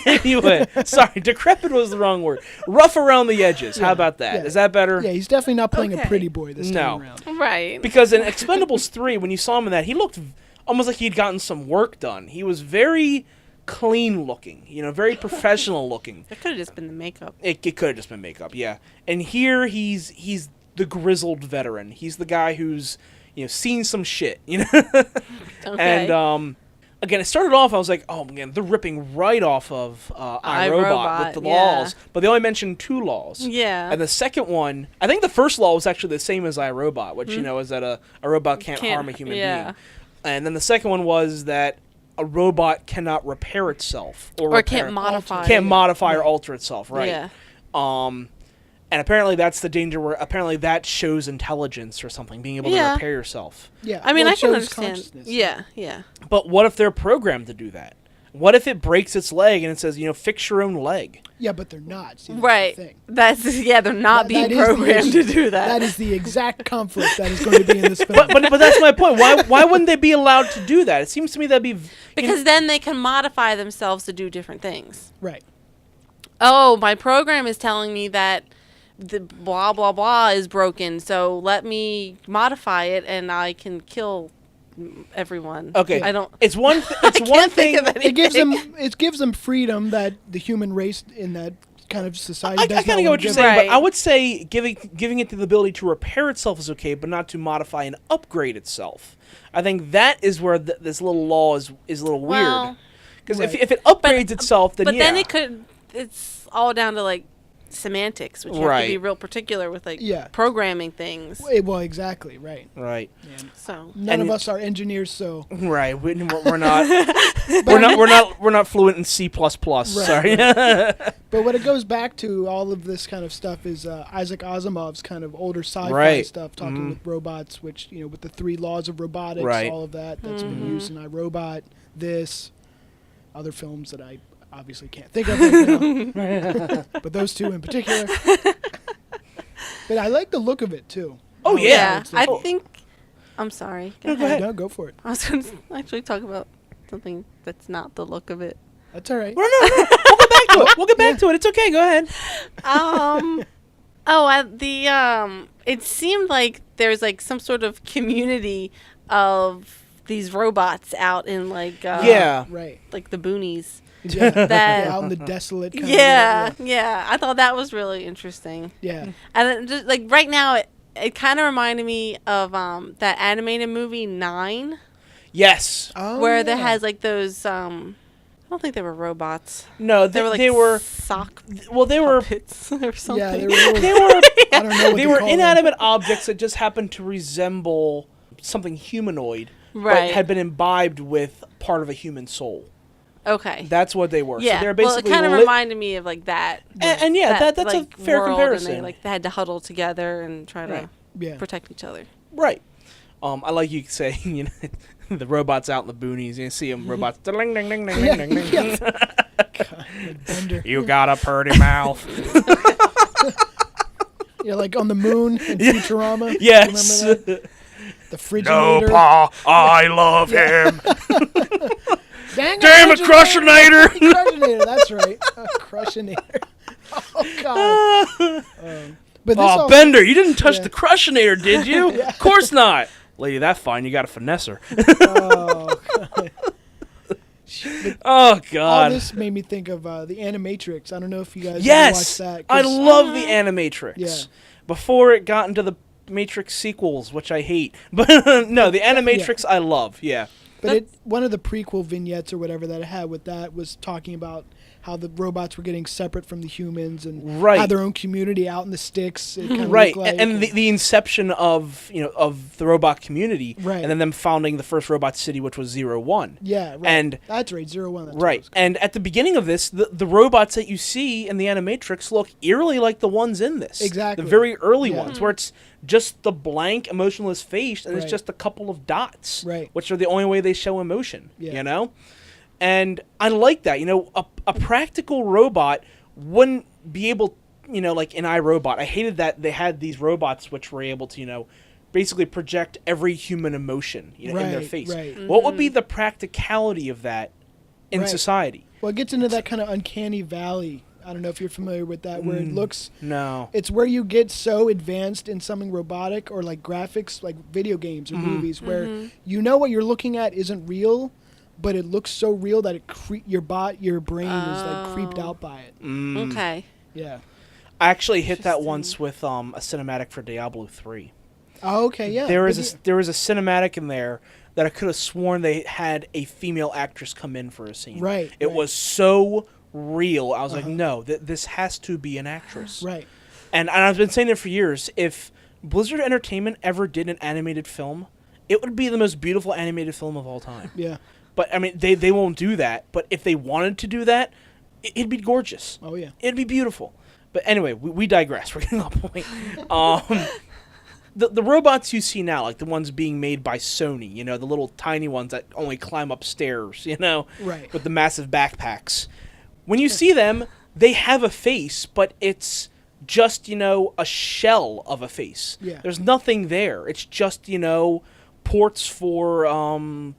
Anyway, sorry, decrepit was the wrong word. Rough around the edges. How about that? Yeah. Is that better? Yeah, he's definitely not playing a pretty boy this time around. Right. Because in Expendables 3, when you saw him in that, he looked almost like he'd gotten some work done. He was very clean looking, you know, very professional looking. It could have just been the makeup. It could have just been makeup, yeah. And here he's the grizzled veteran. He's the guy who's, you know, seen some shit, you know. Okay. And again, it started off, I was like, oh man, they're ripping right off of iRobot with the laws, but they only mentioned 2 laws. Yeah. And the second one, I think the first law was actually the same as iRobot, which you know is that a robot can't harm a human being. And then the second one was that a robot cannot repair itself or can't modify or alter itself, right? Yeah. And apparently that's the danger where apparently that shows intelligence or something, being able to repair yourself. Yeah. I mean, well, I can understand. Yeah. But what if they're programmed to do that? What if it breaks its leg and it says, you know, fix your own leg? Yeah, but they're not. See, right. They're not being programmed to do that. That is the exact conflict that is going to be in this film. But that's my point. Why wouldn't they be allowed to do that? It seems to me that'd be because then they can modify themselves to do different things. Right. Oh, my program is telling me that the blah blah blah is broken, so let me modify it and I can kill everyone. Okay. I don't. It's one. It's one thing. It gives them freedom that the human race in that kind of society does not. I kind of get what you're saying, but I would say giving it the ability to repair itself is okay, but not to modify and upgrade itself. I think that is where this little law is a little weird. Because if it upgrades itself, then then it could. It's all down to like semantics, which you have to be real particular with, like programming things. Well, exactly, right. Right. Yeah. So none of us are engineers, so right. We're not. we're not fluent in C++. Right. Sorry. But what it goes back to, all of this kind of stuff is Isaac Asimov's kind of older sci-fi stuff, talking with robots, which, you know, with the 3 laws of robotics, all of that's been used in iRobot. This, other films that I obviously can't think of right now. But those 2 in particular. But I like the look of it too. Oh yeah. I think I'm sorry. Go ahead. No, go for it. I was going to actually talk about something that's not the look of it. That's all right. No. We'll get back to it. We'll get back to it. It's okay. Go ahead. It seemed like there's like some sort of community of these robots out in like right, like the boonies. Yeah, that out in the desolate kind of yeah. I thought that was really interesting. Yeah. And it just, like right now it kind of reminded me of that animated movie 9. Yes. Where there has like those I don't think they were robots. No, they were sock puppets or something. Yeah, they were I don't know what they were inanimate objects that just happened to resemble something humanoid, but had been imbibed with part of a human soul. Okay. That's what they were. Yeah. So they're basically it kind of reminded me of like that. And that's like, a fair comparison. And they had to huddle together and try to protect each other. Right. I like you saying, you know, the robots out in the boonies. You see them robots. Ding, ding, ding, ding, ding, ding, ding. God, you got a pretty mouth. Yeah, like on the moon in Futurama. Yes. You remember that? The Friginator. No, Pa, I love him. Damn it, Crushinator! Crushinator, that's right. Crushinator. Oh, God. But Bender, you didn't touch the Crushinator, did you? Of course not. Lady, that fine. You got to finesse her. Oh, God. Oh, God. All this made me think of the Animatrix. I don't know if you guys ever watched that. I love the Animatrix. Yeah. Before it got into the Matrix sequels, which I hate. But no, the Animatrix I love, yeah. But one of the prequel vignettes or whatever that it had with that was talking about how the robots were getting separate from the humans and Right. had their own community out in the sticks. It kinda Right, looked like, and the inception of of the robot community, Right. and then them founding the first robot city, which was 0-1. Yeah, right. And That's right, 0-1. That's right, and at the beginning of this, the robots that you see in the Animatrix look eerily like the ones in this. Exactly. The very early Yeah. ones, where it's just the blank, emotionless face, and it's Right. just a couple of dots, Right. which are the only way they show emotion. Yeah. And I like that. A practical robot wouldn't be able, like in iRobot. I hated that they had these robots which were able to, basically project every human emotion, in their Right, face. right. What would be the practicality of that in Right. society? Well, it gets into that kind of uncanny valley. I don't know if you're familiar with that, where it looks... No. It's where you get so advanced in something robotic or like graphics, like video games or movies, where what you're looking at isn't real, but it looks so real that your brain is like creeped out by it. Okay. Yeah. I actually hit that once with a cinematic for Diablo 3. Oh, okay, yeah. There was a cinematic in there that I could have sworn they had a female actress come in for a scene. Right. It was so real. I was like, no, this has to be an actress. Right. And I've been saying it for years. If Blizzard Entertainment ever did an animated film, it would be the most beautiful animated film of all time. Yeah. But, I mean, they won't do that. But if they wanted to do that, it'd be gorgeous. Oh, yeah. It'd be beautiful. But anyway, we digress. We're getting off point. The robots you see now, like the ones being made by Sony, the little tiny ones that only climb upstairs, Right. with the massive backpacks. When you see them, they have a face, but it's just, a shell of a face. Yeah. There's nothing there. It's just, ports for,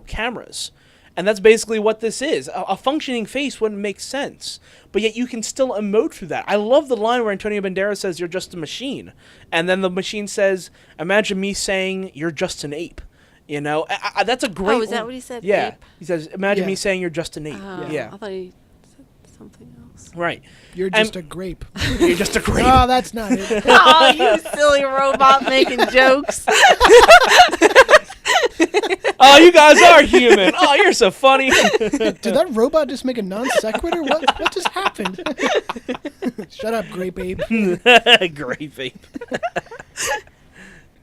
cameras. And that's basically what this is. A functioning face wouldn't make sense. But yet you can still emote through that. I love the line where Antonio Banderas says, "You're just a machine." And then the machine says, "Imagine me saying, you're just an ape." That's a great... Oh, is that what he said? Yeah. Ape? He says, "Imagine me saying you're just an ape." Yeah. I thought he said something else. Right. You're just a grape. You're just a grape. Oh, that's not it. Oh, you silly robot making jokes. Oh, you guys are human. Oh, you're so funny. Did that robot just make a non sequitur? What just happened? Shut up, grape ape. Grape ape.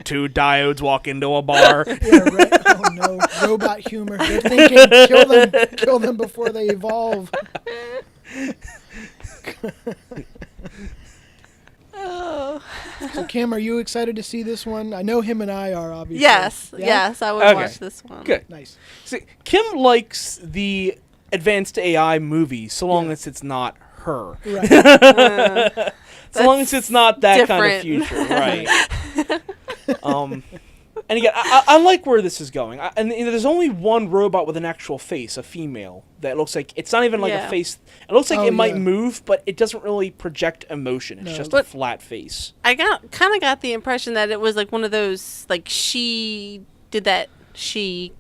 Two diodes walk into a bar. Yeah, right. Oh no, robot humor. They're thinking, kill them before they evolve. So Kim, are you excited to see this one? I know him and I are, obviously. Yes, Yeah? yes, I would Okay. watch this one. Good. Nice. See, Kim likes the advanced AI movies so long as it's not her. Right. So long as it's not that kind of different. future. Right. And again, I like where this is going. And there's only one robot with an actual face, a female, that looks like... It's not even like a face... It looks like it might move, but it doesn't really project emotion. It's just a flat face. I kind of got the impression that it was like one of those, like,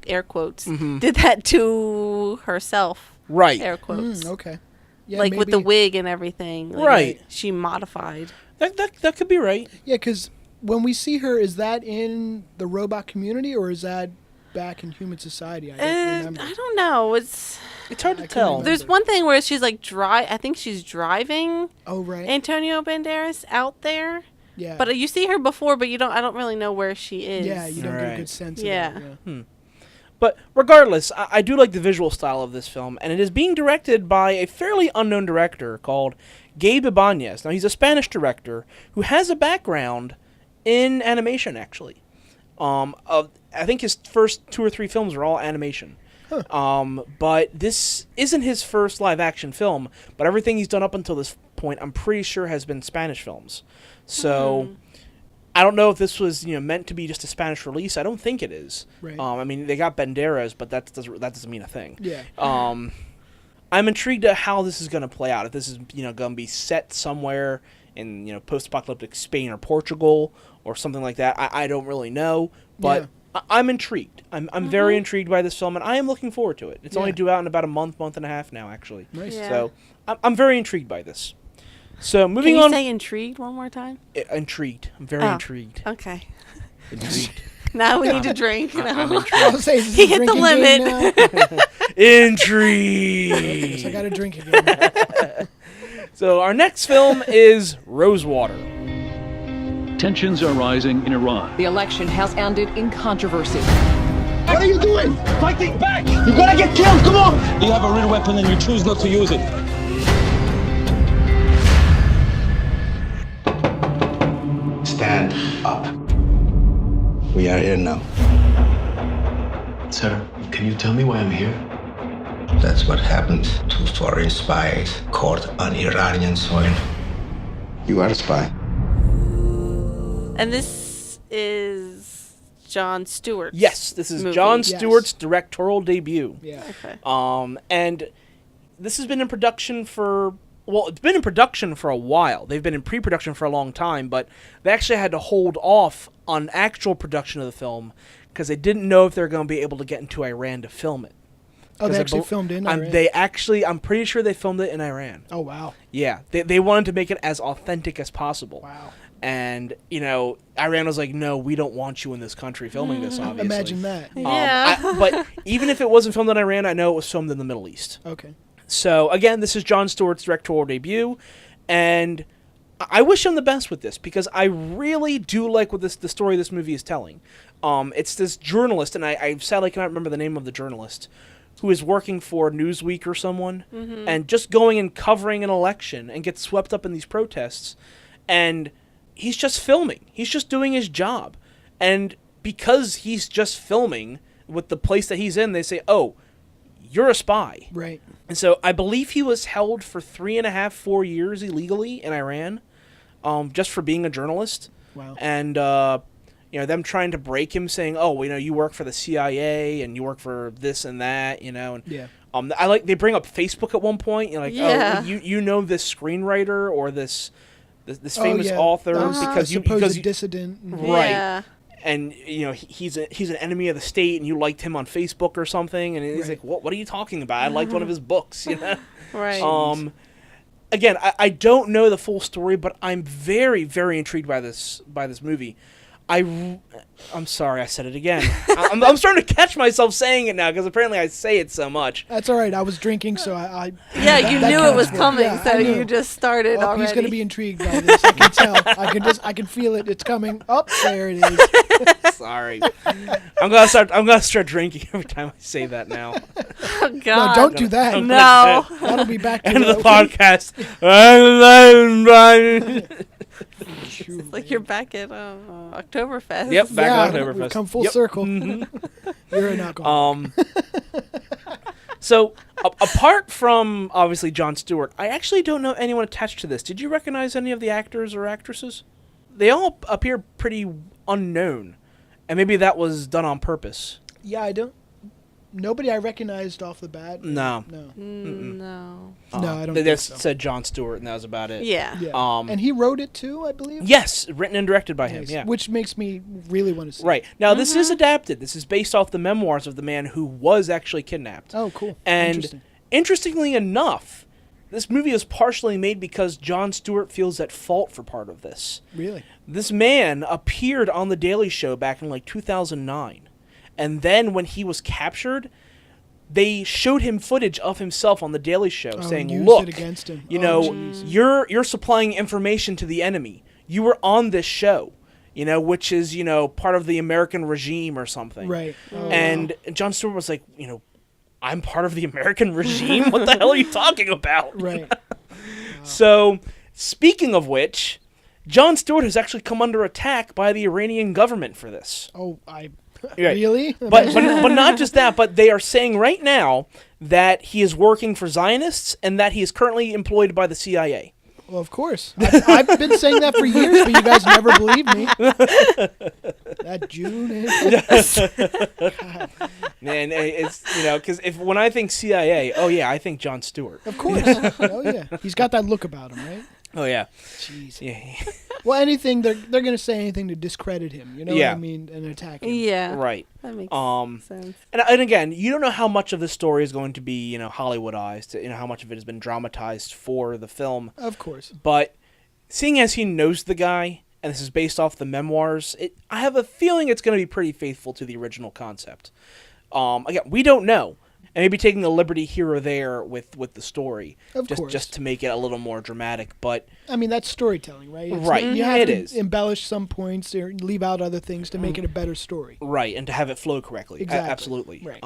air quotes, did that to herself. Right. Air quotes. Okay. Yeah, like with the maybe- wig and everything. Like, Right. She modified. That could be right. Yeah, because when we see her, is that in the robot community or is that back in human society? I don't remember. I don't know. It's hard to tell. There's one thing where she's like I think she's driving. Oh, right. Antonio Banderas out there. Yeah. But you see her before, but I don't really know where she is. Yeah, you don't get a good sense of Yeah. that. Yeah. But regardless, I do like the visual style of this film, and it is being directed by a fairly unknown director called Gabe Ibanez. Now, he's a Spanish director who has a background in animation, actually. I think his first 2 or 3 films are all animation. But this isn't his first live-action film, but everything he's done up until this point, I'm pretty sure has been Spanish films. So... I don't know if this was meant to be just a Spanish release. I don't think it is. Right. I mean, they got Banderas, but that doesn't mean a thing. Yeah. I'm intrigued at how this is going to play out. If this is going to be set somewhere in post-apocalyptic Spain or Portugal or something like that. I don't really know, but I'm intrigued. I'm very intrigued by this film, and I am looking forward to it. It's only due out in about a month and a half now, actually. Nice. Yeah. So I'm very intrigued by this. So moving Can you on. say intrigued one more time? Intrigued. I'm very intrigued. Okay. Intrigued. Now we need to drink. I'll say, is this He a hit the drinking game limit. now? Intrigue. Guess I got to drink again. So our next film is Rosewater. Tensions are rising in Iran. The election has ended in controversy. What are you doing? Fighting back! You're gonna get killed, come on! You have a real weapon and you choose not to use it. Stand up. We are here now. Sir, can you tell me why I'm here? That's what happens to foreign spies caught on Iranian soil. You are a spy. And this is Jon Stewart's Yes, this is movie. Jon Stewart's directorial debut. Yeah. Okay. And this has been in production for, well, it's been in production for a while. They've been in pre-production for a long time, but they actually had to hold off on actual production of the film because they didn't know if they were going to be able to get into Iran to film it. Oh, they actually filmed in Iran? I'm pretty sure they filmed it in Iran. Oh, wow. Yeah, they wanted to make it as authentic as possible. Wow. And, you know, Iran was like, no, we don't want you in this country filming this, obviously. Imagine that. Yeah. But even if it wasn't filmed in Iran, I know it was filmed in the Middle East. Okay. So, again, this is Jon Stewart's directorial debut, and I wish him the best with this, because I really do like what the story this movie is telling. It's this journalist, and I sadly cannot remember the name of the journalist, who is working for Newsweek or someone, and just going and covering an election, and gets swept up in these protests, and he's just filming. He's just doing his job. And because he's just filming with the place that he's in, they say, oh, you're a spy. Right. And so I believe he was held for 3.5-4 years illegally in Iran, just for being a journalist. Wow. And, you know, them trying to break him, saying, oh, you know, you work for the CIA and you work for this and that, you know. And, yeah. They bring up Facebook at one point. You're like, yeah. oh, you know this screenwriter or this famous author because you dissident, right? Yeah. And you know he's an enemy of the state, and you liked him on Facebook or something, and he's like, what are you talking about? I liked one of his books, you know. Right. Again, I don't know the full story, but I'm very, very intrigued by this movie. I'm sorry, I said it again. I'm starting to catch myself saying it now because apparently I say it so much. That's all right. I was drinking, so I yeah, you knew it was coming, yeah, so you just started already. He's going to be intrigued by this. I can tell. I can feel it. It's coming. Oh, there it is. Sorry. I'm gonna start drinking every time I say that now. Oh God! No, don't do that. No. That'll be back to end of the the podcast. It's like you're back at Oktoberfest. Yep, back at Oktoberfest. We've come full circle. You're an alcoholic. So, apart from, obviously, Jon Stewart, I actually don't know anyone attached to this. Did you recognize any of the actors or actresses? They all appear pretty unknown, and maybe that was done on purpose. Yeah, I don't. Nobody I recognized off the bat. No. No. No. No, I don't They think just so. said Jon Stewart, and that was about it. Yeah. And he wrote it too, I believe? Yes, written and directed by him, yeah. Which makes me really want to see it. Right. Now, this is adapted. This is based off the memoirs of the man who was actually kidnapped. Oh, cool. And interestingly enough, this movie is partially made because Jon Stewart feels at fault for part of this. Really? This man appeared on The Daily Show back in like 2009. And then when he was captured, they showed him footage of himself on The Daily Show saying, look, it against him. you know, you're supplying information to the enemy. You were on this show, you know, which is, you know, part of the American regime or something. Right. Oh, and Jon Stewart was like, you know, I'm part of the American regime? What the hell are you talking about? Right. So, speaking of which, Jon Stewart has actually come under attack by the Iranian government for this. Oh, Really? Really? But not just that, but they are saying right now that he is working for Zionists and that he is currently employed by the CIA. Well, of course. I've been saying that for years, but you guys never believe me. That June is... Man, it's, you know, because when I think CIA, oh yeah, I think Jon Stewart. Of course. Oh yeah. He's got that look about him, right? Oh yeah. Jeez. Yeah. Well, anything they're gonna say anything to discredit him, you know what I mean, and attack him. Yeah. Right. That makes sense. And again, you don't know how much of this story is going to be, you know, Hollywoodized. You know how much of it has been dramatized for the film. Of course. But seeing as he knows the guy and this is based off the memoirs, I have a feeling it's going to be pretty faithful to the original concept. Again, we don't know. And maybe taking a liberty here or there with the story, Of course. just to make it a little more dramatic. But I mean, that's storytelling, right? Right. You have It to is. embellish some points or leave out other things to make it a better story. Right, and to have it flow correctly. Exactly. Absolutely. Right.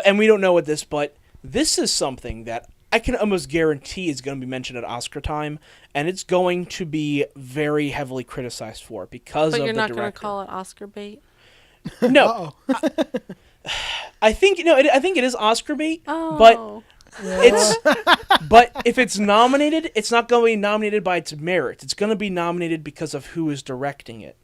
And we don't know what this, but this is something that I can almost guarantee is going to be mentioned at Oscar time, and it's going to be very heavily criticized for it because But of you're the not director. going to call it Oscar bait? No. I think I think it is Oscar bait, Oh. but but if it's nominated, it's not going to be nominated by its merit. It's going to be nominated because of who is directing it.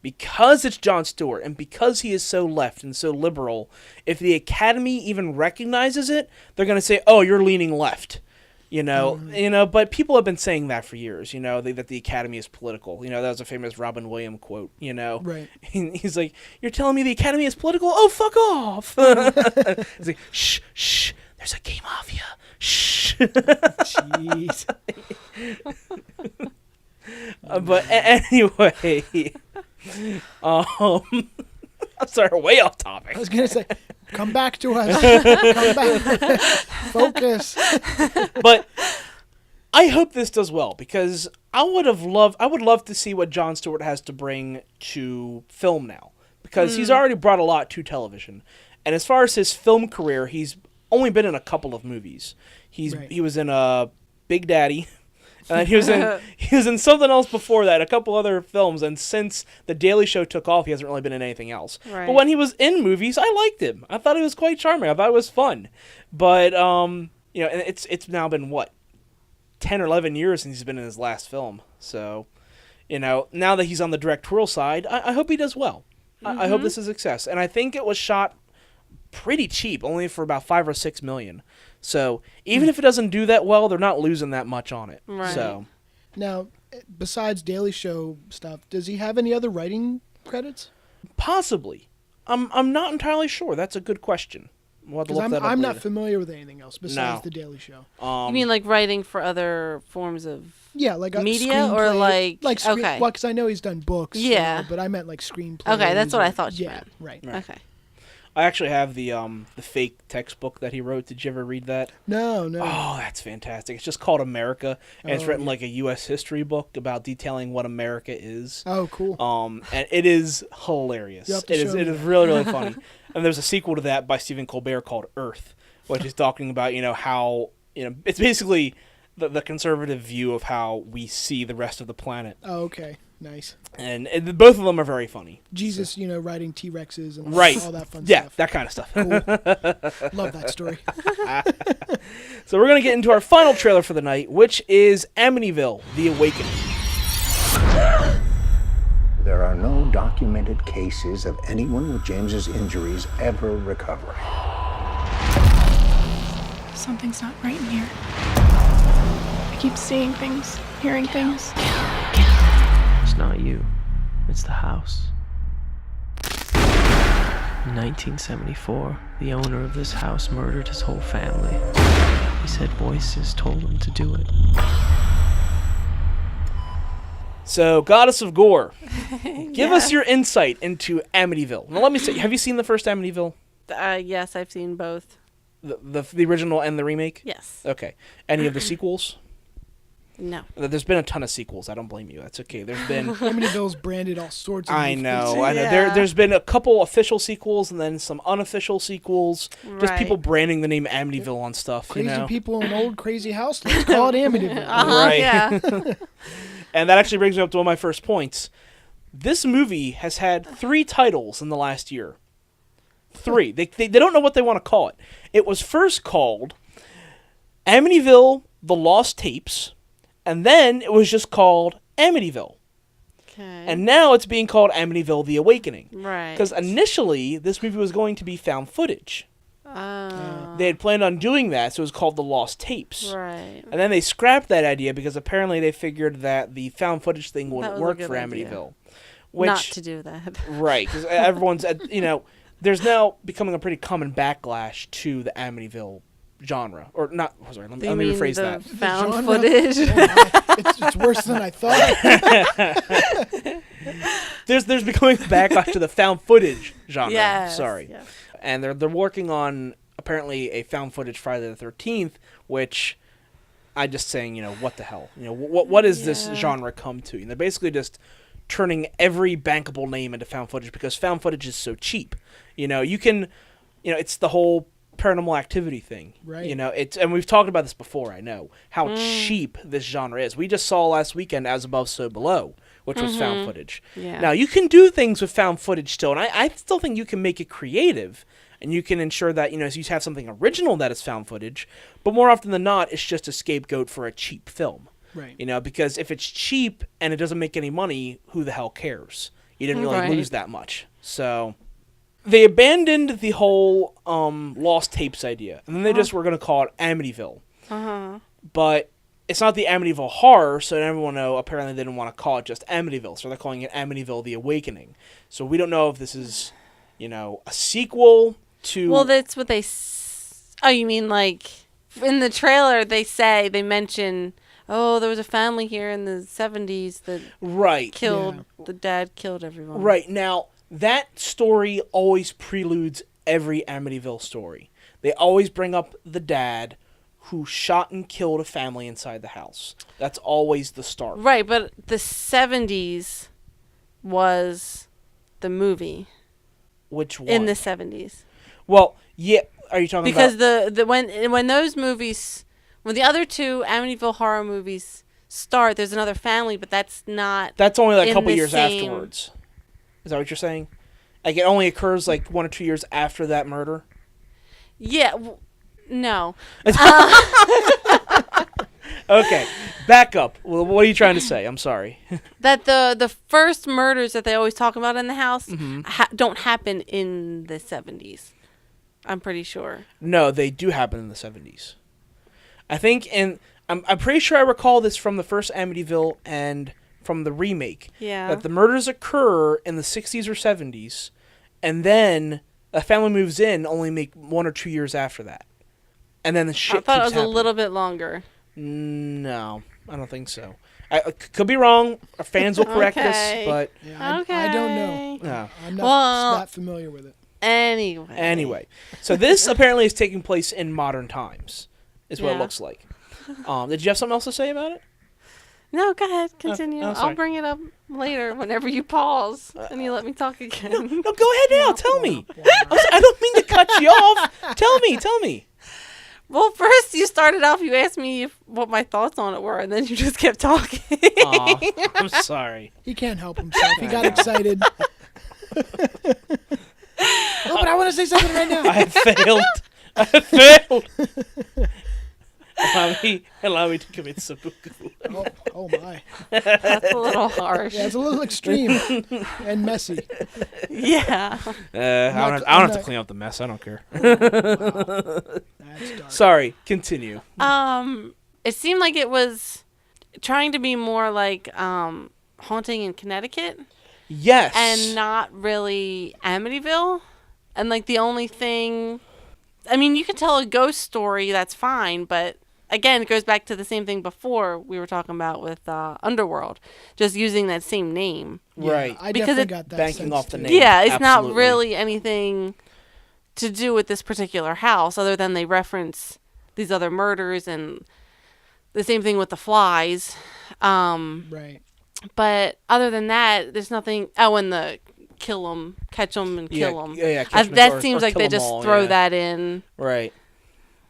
Because it's Jon Stewart and because he is so left and so liberal, if the Academy even recognizes it, they're going to say, "Oh, you're leaning left." But people have been saying that for years, that the Academy is political. That was a famous Robin Williams quote, Right. He's like, "You're telling me the Academy is political? Oh, fuck off." He's like, "Shh, shh, there's a gay mafia. Shh." Jeez. But anyway, I'm sorry, way off topic. I was going to say, come back to us. Come back. Focus. But I hope this does well because I would love to see what Jon Stewart has to bring to film now because he's already brought a lot to television. And as far as his film career, he's only been in a couple of movies. He was in Big Daddy. He was in something else before that, a couple other films, and since The Daily Show took off, he hasn't really been in anything else. Right. But when he was in movies, I liked him. I thought he was quite charming. I thought it was fun. But and it's now been 10 or 11 years since he's been in his last film. So, now that he's on the directorial side, I hope he does well. I hope this is a success, and I think it was shot pretty cheap, only for about $5 or $6 million. So even if it doesn't do that well, they're not losing that much on it. Right. So Now, besides Daily Show stuff, does he have any other writing credits? possibly, I'm not entirely sure. That's a good question. We'll have to Because look that up I'm not later. familiar with anything else besides No. The Daily Show. You mean like writing for other forms of Yeah, like a media or screenplay- like okay. Well, because I know he's done books. Yeah. But I meant like screenplays. Okay, that's what I or- thought you yeah, meant. Right. Okay. I actually have the fake textbook that he wrote. Did you ever read that? No. Oh, that's fantastic. It's just called America, and it's written yeah. like a U.S. history book about detailing what America is. Oh, cool. And it is hilarious. You'll have to It is show me that. really, really funny. And there's a sequel to that by Stephen Colbert called Earth, which is talking about, how, it's basically the conservative view of how we see the rest of the planet. Oh, okay. Nice. And both of them are very funny. Jesus, riding T-Rexes and Right. all that fun Yeah, stuff. that kind of stuff. Cool. Love that story. So we're going to get into our final trailer for the night, which is Amityville, The Awakening. There are no documented cases of anyone with James's injuries ever recovering. Something's not right in here. I keep seeing things, hearing things. It's not you. It's the house. In 1974, the owner of this house murdered his whole family. He said voices told him to do it. So, Goddess of Gore, give us your insight into Amityville. Now, let me say, have you seen the first Amityville? Yes, I've seen both. The original and the remake? Yes. Okay. Any of the sequels? No. There's been a ton of sequels. I don't blame you. That's okay. There's been... Amityville's branded all sorts of I movies. know. Yeah. There's been a couple official sequels and then some unofficial sequels. Just Right. people branding the name Amityville on stuff. Crazy people in an old crazy house. Let's call it Amityville. Right. Yeah. And that actually brings me up to one of my first points. This movie has had 3 titles in the last year. 3. They don't know what they want to call it. It was first called Amityville: The Lost Tapes, and then it was just called Amityville. Okay. And now it's being called Amityville: The Awakening. Right. Because initially, this movie was going to be found footage. Oh. They had planned on doing that, so it was called The Lost Tapes. Right. And then they scrapped that idea because apparently they figured that the found footage thing wouldn't was a work good for idea. Amityville. Not to do that. Right, because everyone's, there's now becoming a pretty common backlash to the Amityville genre, or not. Sorry, let me mean rephrase the that. found Genre? footage. It's worse than I thought. There's becoming backlash to the found footage genre. Yes, Sorry, yes. And they're working on apparently a found footage Friday the 13th, which I just saying, what the hell, what does this genre come to? And they're basically just turning every bankable name into found footage because found footage is so cheap. You can, it's the whole Paranormal Activity thing. Right. And we've talked about this before. I know how cheap this genre is. We just saw last weekend As Above, So Below, which was found footage. Yeah. Now you can do things with found footage still, and I still think you can make it creative, and you can ensure that you have something original that is found footage. But more often than not, it's just a scapegoat for a cheap film. Right. Because if it's cheap and it doesn't make any money, who the hell cares? You didn't really lose that much. So they abandoned the whole lost tapes idea, and then they just were going to call it Amityville. But it's not the Amityville horror, so everyone know apparently they didn't want to call it just Amityville, so they're calling it Amityville: The Awakening. So we don't know if this is, a sequel to. Well, that's what they. Oh, you mean like in the trailer they mention. Oh, there was a family here in the 70s that the dad killed everyone. Right. Now, that story always preludes every Amityville story. They always bring up the dad who shot and killed a family inside the house. That's always the start. Right, but the 70s was the movie. Which one? In the 70s. Well, yeah. Are you talking because about... Because when those movies... When the other two Amityville horror movies start, there's another family, but that's not. That's only like a couple years afterwards. Is that what you're saying? Like it only occurs like 1 or 2 years after that murder? Yeah. No. Okay. Back up. Well, what are you trying to say? I'm sorry. That the first murders that they always talk about in the house don't happen in the 70s. I'm pretty sure. No, they do happen in the 70s. I think, and I'm pretty sure I recall this from the first Amityville and from the remake. Yeah. That the murders occur in the 60s or 70s, and then a family moves in only 1 or 2 years after that. And then the shit I thought it was happening. A little bit longer. No, I don't think so. I could be wrong. Our fans will correct us, but... Yeah, I don't know. No. I'm not that familiar with it. Anyway. So this apparently is taking place in modern times. Is what it looks like. Did you have something else to say about it? No, go ahead. Continue. Oh, I'll bring it up later whenever you pause and you let me talk again. No, go ahead now. Tell me. I don't mean to cut you off. Tell me. Well, first you started off, you asked me what my thoughts on it were, and then you just kept talking. Aw, I'm sorry. He can't help himself. He got excited. Oh, but I want to say something right now. I failed. Allow me to commit seppuku. Oh my. That's a little harsh. Yeah, it's a little extreme and messy. Yeah. I don't have to clean up the mess. I don't care. Wow. That's dark. Sorry. Continue. It seemed like it was trying to be more like Haunting in Connecticut. Yes. And not really Amityville. And like the only thing... I mean, you can tell a ghost story, that's fine, but again, it goes back to the same thing before we were talking about with Underworld, just using that same name. Yeah, right. I because definitely got that banking off the too. name. Yeah, it's Absolutely. not really anything to do with this particular house, other than they reference these other murders and the same thing with the flies. Right. But other than that, there's nothing... Oh, and the... kill them, catch them, and kill them. Yeah, that seems like they just throw that in. Right.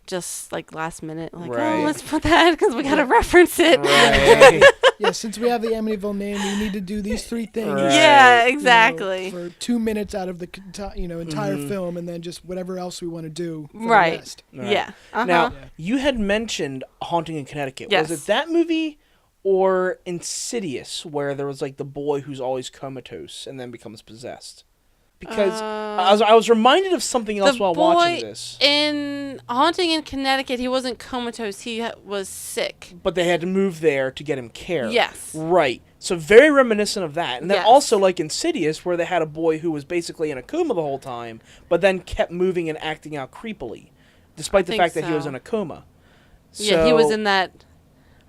Just like last minute, like, right. oh, let's put that because we gotta reference it. Right. Yeah, since we have the Amityville name, we need to do these 3 things. Right. Yeah, exactly. For 2 minutes out of the entire film, and then just whatever else we want to do. For right. The rest. Right. Yeah. Now you had mentioned Haunting in Connecticut. Yes. Was it that movie? Or Insidious, where there was like the boy who's always comatose and then becomes possessed. Because I was reminded of something else while watching this. In Haunting in Connecticut, he wasn't comatose. He was sick. But they had to move there to get him care. Yes. Right. So very reminiscent of that. And then Yes. also like Insidious, where they had a boy who was basically in a coma the whole time, but then kept moving and acting out creepily. despite the fact that he was in a coma. Yeah, he was in that.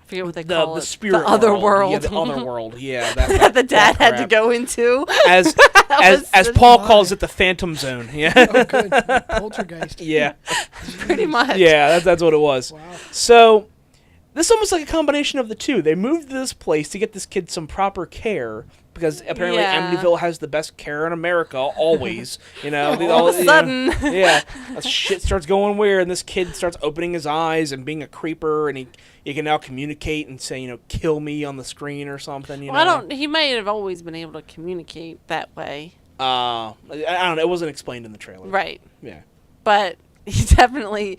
I forget what they call it. The spirit other world. Yeah, the other world. Yeah, that the dad had to go into. As Paul calls it, the Phantom Zone. Yeah. Oh, good. Poltergeist. Yeah. Pretty much. Yeah, that's what it was. Wow. So, this is almost like a combination of the two. They moved to this place to get this kid some proper care, because apparently Amityville has the best care in America, always. All of a sudden. Shit starts going weird, and this kid starts opening his eyes and being a creeper, and he can now communicate and say, kill me on the screen or something. He might have always been able to communicate that way. I don't know. It wasn't explained in the trailer. Right. Yeah. But he definitely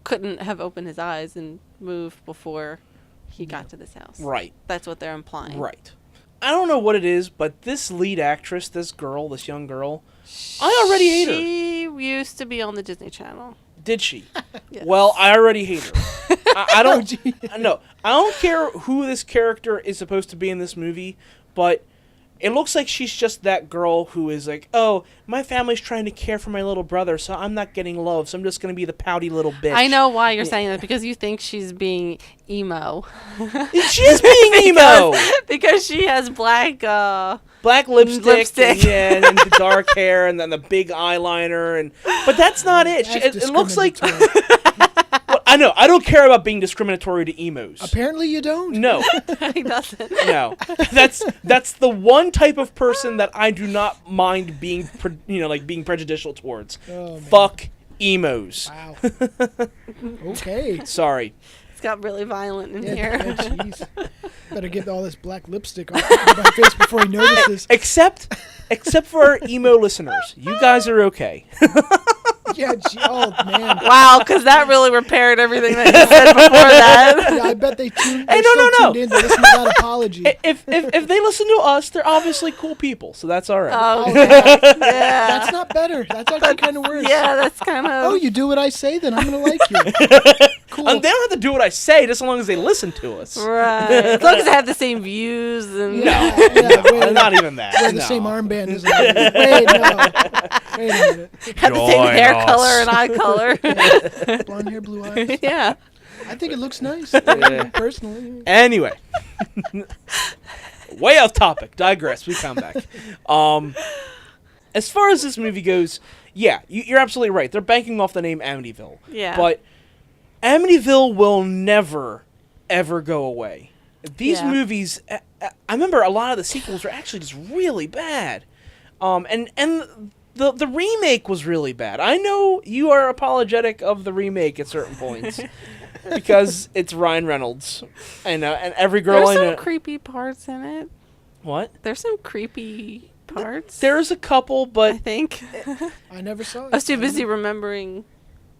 couldn't have opened his eyes and moved before he got to this house. Right. That's what they're implying. Right. I don't know what it is, but this lead actress, this young girl, I already hate her. She used to be on the Disney Channel. Did she? Yes. Well, I already hate her. I don't. No, I don't care who this character is supposed to be in this movie, but it looks like she's just that girl who is like, oh, my family's trying to care for my little brother, so I'm not getting love, so I'm just going to be the pouty little bitch. I know why you're saying that, because you think she's being emo. She is being emo! because she has black lipstick. And the dark hair, and then the big eyeliner, but that's not it. It looks like... Well, I know. I don't care about being discriminatory to emos. Apparently you don't. No. He doesn't. No. That's the one type of person that I do not mind being, being prejudicial towards. Oh, Fuck emos. Wow. Okay. Sorry. It's got really violent in here. Jeez. Better get all this black lipstick off my face before he notices. Except for our emo listeners. You guys are okay. Yeah, oh man. Wow, because that really repaired everything that you said before that. Yeah, I bet they tuned. Hey, no. tuned in to listen to that apology. If they listen to us, they're obviously cool people, so that's all right. Oh, yeah. That's not better. That's actually kind of worse. Yeah, that's kind of. Oh, you do what I say, then I'm gonna like you. Cool. They don't have to do what I say, just as long as they listen to us. Right. As long as they have the same views and. No, not even that. Wear the same armband as Wait a minute. Have the same hair color and eye color. Yeah. Blonde hair, blue eyes. Yeah. I think it looks nice, personally. Anyway. Way off topic. Digress. We come back. As far as this movie goes, yeah, you're absolutely right. They're banking off the name Amityville. Yeah. But Amityville will never, ever go away. These movies, I remember a lot of the sequels were actually just really bad. And the remake was really bad. I know you are apologetic of the remake at certain points. Because it's Ryan Reynolds. And every girl I know... There's some creepy parts in it. What? There's some creepy parts. There's a couple, but... I think. I never saw it. I was too busy remembering...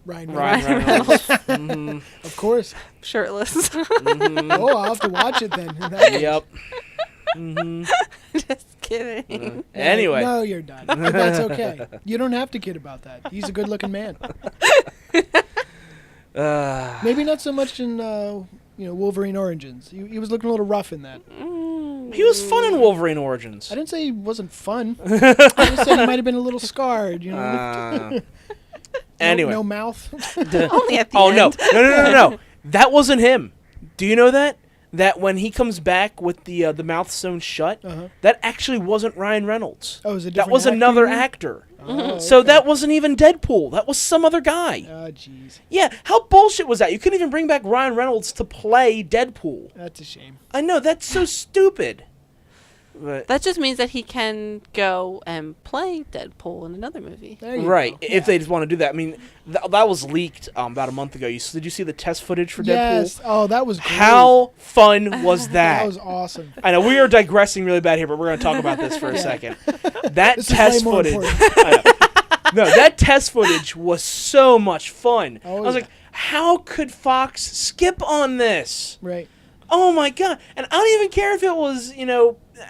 Ryan Reynolds. Mm-hmm. Of course. Shirtless. Mm-hmm. Oh, I'll have to watch it then. Yep. Mm-hmm. Just kidding. Anyway. No, you're done. That's okay. You don't have to kid about that. He's a good-looking man. Maybe not so much in Wolverine Origins. He was looking a little rough in that. He was fun in Wolverine Origins. I didn't say he wasn't fun. I just said he might have been a little scarred. Anyway. No mouth. Only at the end. No. That wasn't him. Do you know that? That when he comes back with the mouth sewn shut, that actually wasn't Ryan Reynolds. Oh, it was a that was another actor. Oh, so okay. that wasn't even Deadpool. That was some other guy. Oh, jeez. Yeah, how bullshit was that? You couldn't even bring back Ryan Reynolds to play Deadpool. That's a shame. I know, that's so stupid. But that just means that he can go and play Deadpool in another movie. Right, if they just want to do that. I mean, that was leaked about a month ago. Did you see the test footage for Deadpool? Yes. Oh, that was great. How fun was that? That was awesome. I know, we are digressing really bad here, but we're going to talk about this for a second. That test footage... No, that test footage was so much fun. Oh, I was like, how could Fox skip on this? Right. Oh, my God. And I don't even care if it was,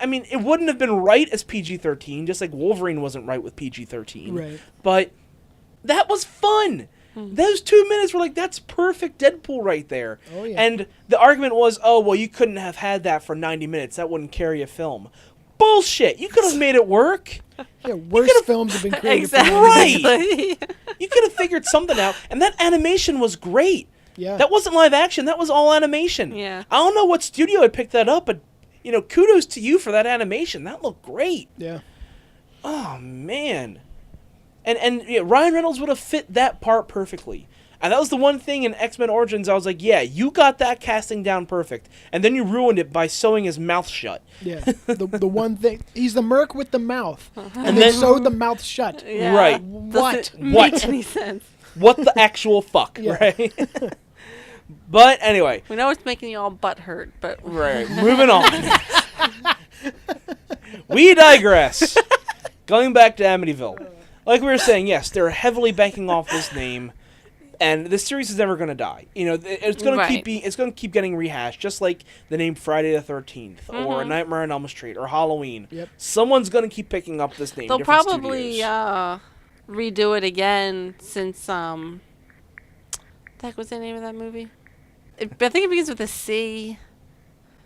I mean, it wouldn't have been right as PG-13, just like Wolverine wasn't right with PG-13. Right. But that was fun. Those 2 minutes were like, that's perfect Deadpool right there. Oh, yeah. And the argument was, oh, well, you couldn't have had that for 90 minutes. That wouldn't carry a film. Bullshit. You could have made it work. Yeah, worse films have been created. Exactly. Right. You could have figured something out. And that animation was great. Yeah. That wasn't live action. That was all animation. Yeah. I don't know what studio had picked that up, but, kudos to you for that animation. That looked great. Yeah. Oh, man. And Ryan Reynolds would have fit that part perfectly. And that was the one thing in X-Men Origins I was like, yeah, you got that casting down perfect. And then you ruined it by sewing his mouth shut. Yeah. The one thing. He's the merc with the mouth. And then they sewed the mouth shut. Yeah. Right. What? Make any sense? What the actual fuck, Yeah. right? But anyway. We know it's making you all butt hurt, but... Right. Moving on. We digress. Going back to Amityville. Like we were saying, yes, they're heavily banking off this name. And this series is never going to die. It's going to keep getting rehashed, just like the name Friday the 13th or Nightmare on Elm Street or Halloween. Yep. Someone's going to keep picking up this name. They'll different probably redo it again since what the heck was the name of that movie? I think it begins with a C.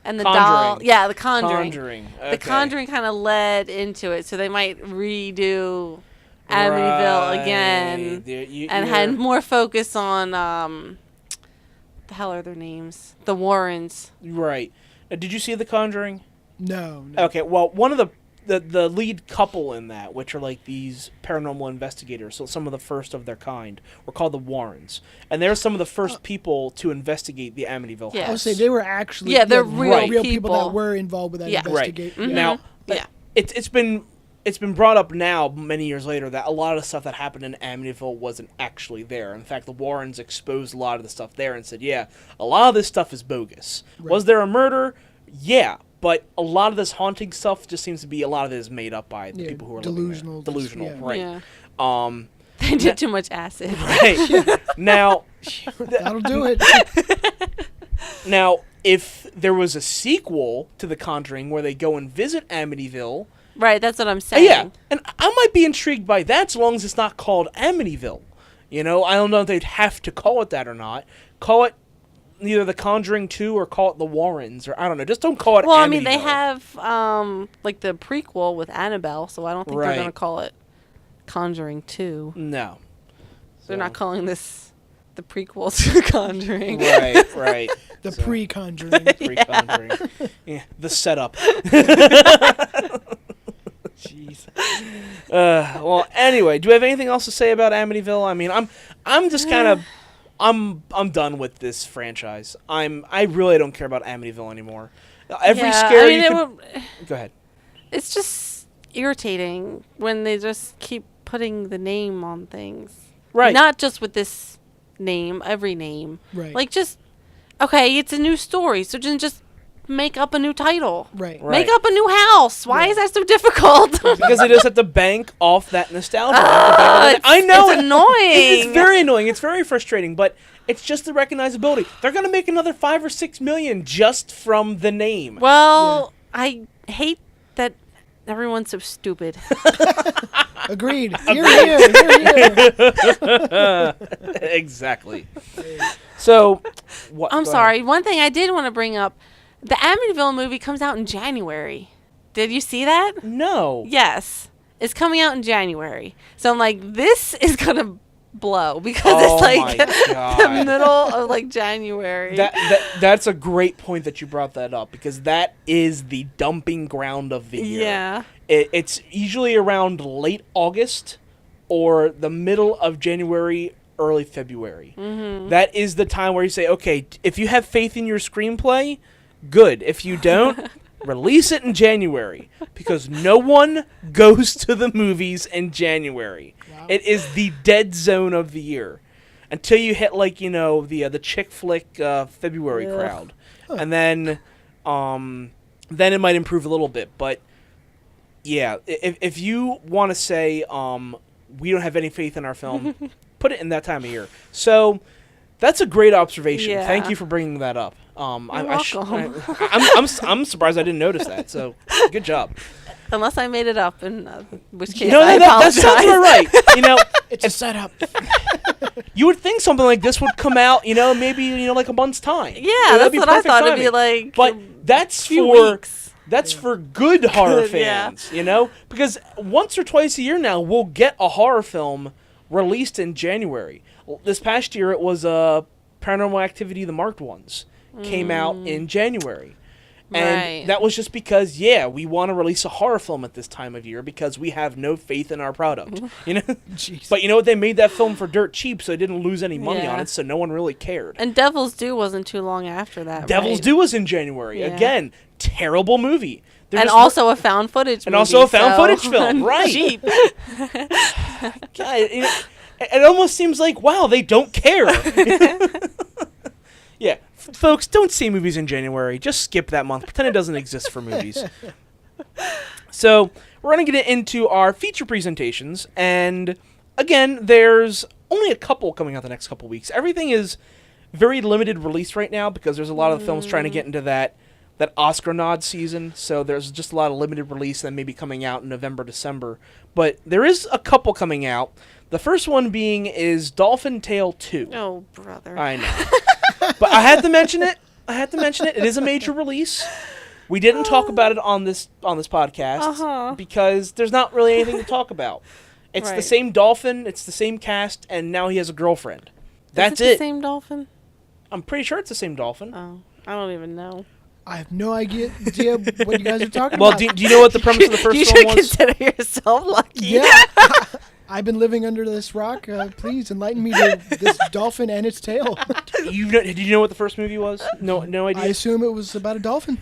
And the doll. Yeah, The Conjuring. Okay. The Conjuring kind of led into it, so they might redo Amityville again, and had more focus on the hell are their names? The Warrens. Right. Did you see The Conjuring? No. Okay. Well, one of the lead couple in that, which are like these paranormal investigators, so some of the first of their kind, were called the Warrens, and they're some of the first people to investigate the Amityville house. I would say they were actually they're real people that were involved with that investigation. Right. Now, it's been brought up now, many years later, that a lot of the stuff that happened in Amityville wasn't actually there. In fact, the Warrens exposed a lot of the stuff there and said, yeah, a lot of this stuff is bogus. Right. Was there a murder? Yeah, but a lot of this haunting stuff just seems to be, a lot of it is made up by the people who are delusional. Delusional, right. Yeah. They did too much acid. Right. Now... That'll do it. Now, if there was a sequel to The Conjuring where they go and visit Amityville... Right, that's what I'm saying. Yeah, and I might be intrigued by that, so long as it's not called Amityville. I don't know if they'd have to call it that or not. Call it either The Conjuring 2 or call it The Warrens, or I don't know. Just don't call it Amityville. Well, I mean, they have, like, the prequel with Annabelle, so I don't think they're going to call it Conjuring 2. No. They're not calling this the prequel to Conjuring. Right. The pre-Conjuring. Pre-Conjuring. Yeah, the setup. Jeez. Well, anyway, do we have anything else to say about Amityville? I mean, I'm just kind of, I'm done with this franchise. I really don't care about Amityville anymore. Every scary. Go ahead. It's just irritating when they just keep putting the name on things. Right. Not just with this name, every name. Right. Like, just, okay, it's a new story, so just make up a new title. Right. Make up a new house. Why is that so difficult? Because they just have to bank off that nostalgia. I know. It's annoying. It's very annoying. It's very frustrating, but it's just the recognizability. They're going to make another $5 or $6 million just from the name. Well, I hate that everyone's so stupid. Agreed. You're here. Exactly. So, what? I'm sorry. One thing I did want to bring up. The Amityville movie comes out in January. Did you see that? No. Yes. It's coming out in January. So I'm like, this is going to blow because it's like the middle of like January. That's a great point that you brought that up because that is the dumping ground of the year. Yeah. It's usually around late August or the middle of January, early February. Mm-hmm. That is the time where you say, okay, if you have faith in your screenplay, good. If you don't, release it in January because no one goes to the movies in January. Wow. It is the dead zone of the year until you hit the chick flick February crowd, and then it might improve a little bit. But yeah, if you want to say we don't have any faith in our film, put it in that time of year. So that's a great observation. Yeah. Thank you for bringing that up. You're welcome. I'm surprised I didn't notice that. So good job. Unless I made it up, in which case I apologize. That sounds right. It's a setup. You would think something like this would come out, maybe like a month's time. Yeah, that's what I thought it'd be like. But that's few for weeks. That's for good horror Good, yeah. fans, you know? Because once or twice a year now, we'll get a horror film released in January. This past year, it was Paranormal Activity: The Marked Ones came out in January. And that was just because, we want to release a horror film at this time of year because we have no faith in our product. You know? But you know what? They made that film for dirt cheap, so they didn't lose any money on it, so no one really cared. And Devil's Due wasn't too long after that, Devil's Due was in January. Yeah. Again, terrible movie. And also a found footage movie. And also a found footage film, right. Cheap. God, it almost seems like, wow, they don't care. Yeah, folks, don't see movies in January. Just skip that month. Pretend it doesn't exist for movies. So, we're going to get into our feature presentations. And, again, there's only a couple coming out the next couple weeks. Everything is very limited release right now because there's a lot of films trying to get into that Oscar nod season. So, there's just a lot of limited release that may be coming out in November, December. But there is a couple coming out. The first one being is Dolphin Tale 2. Oh, brother. I know. But I had to mention it. It is a major release. We didn't talk about it on this podcast because there's not really anything to talk about. It's the same dolphin, it's the same cast, and now he has a girlfriend. That's Is it the same dolphin? I'm pretty sure it's the same dolphin. Oh, I don't even know. I have no idea what you guys are talking well, about. Well, do you know what the premise of the first film was? You should consider yourself lucky. Yeah. I've been living under this rock. Please enlighten me to this dolphin and its tail. Did you know what the first movie was? No idea. I assume it was about a dolphin.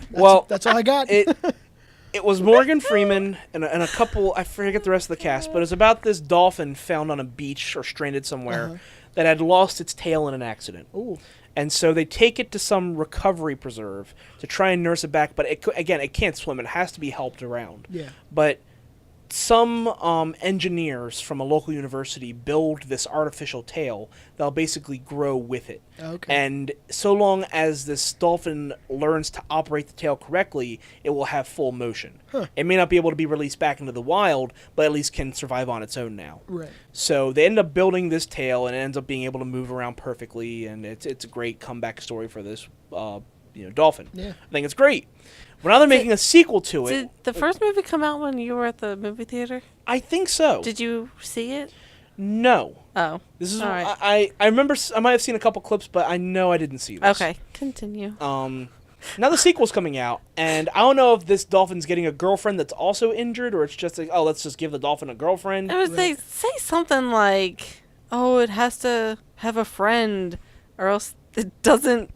That's all I got. It was Morgan Freeman and a couple. I forget the rest of the cast, but it was about this dolphin found on a beach or stranded somewhere that had lost its tail in an accident. Ooh. And so they take it to some recovery preserve to try and nurse it back. But it can't swim. It has to be helped around. Yeah. But some engineers from a local university build this artificial tail that'll basically grow with it. Okay. And so long as this dolphin learns to operate the tail correctly, it will have full motion. Huh. It may not be able to be released back into the wild, but at least can survive on its own now. Right. So they end up building this tail, and it ends up being able to move around perfectly, and it's a great comeback story for this dolphin. Yeah. I think it's great. Well, now they're making a sequel to it. Did the first movie come out when you were at the movie theater? I think so. Did you see it? No. Oh. This is all right. I remember I might have seen a couple clips, but I know I didn't see this. Okay, continue. Now the sequel's coming out, and I don't know if this dolphin's getting a girlfriend that's also injured, or it's just like, oh, let's just give the dolphin a girlfriend. I would say something like, oh, it has to have a friend, or else it doesn't.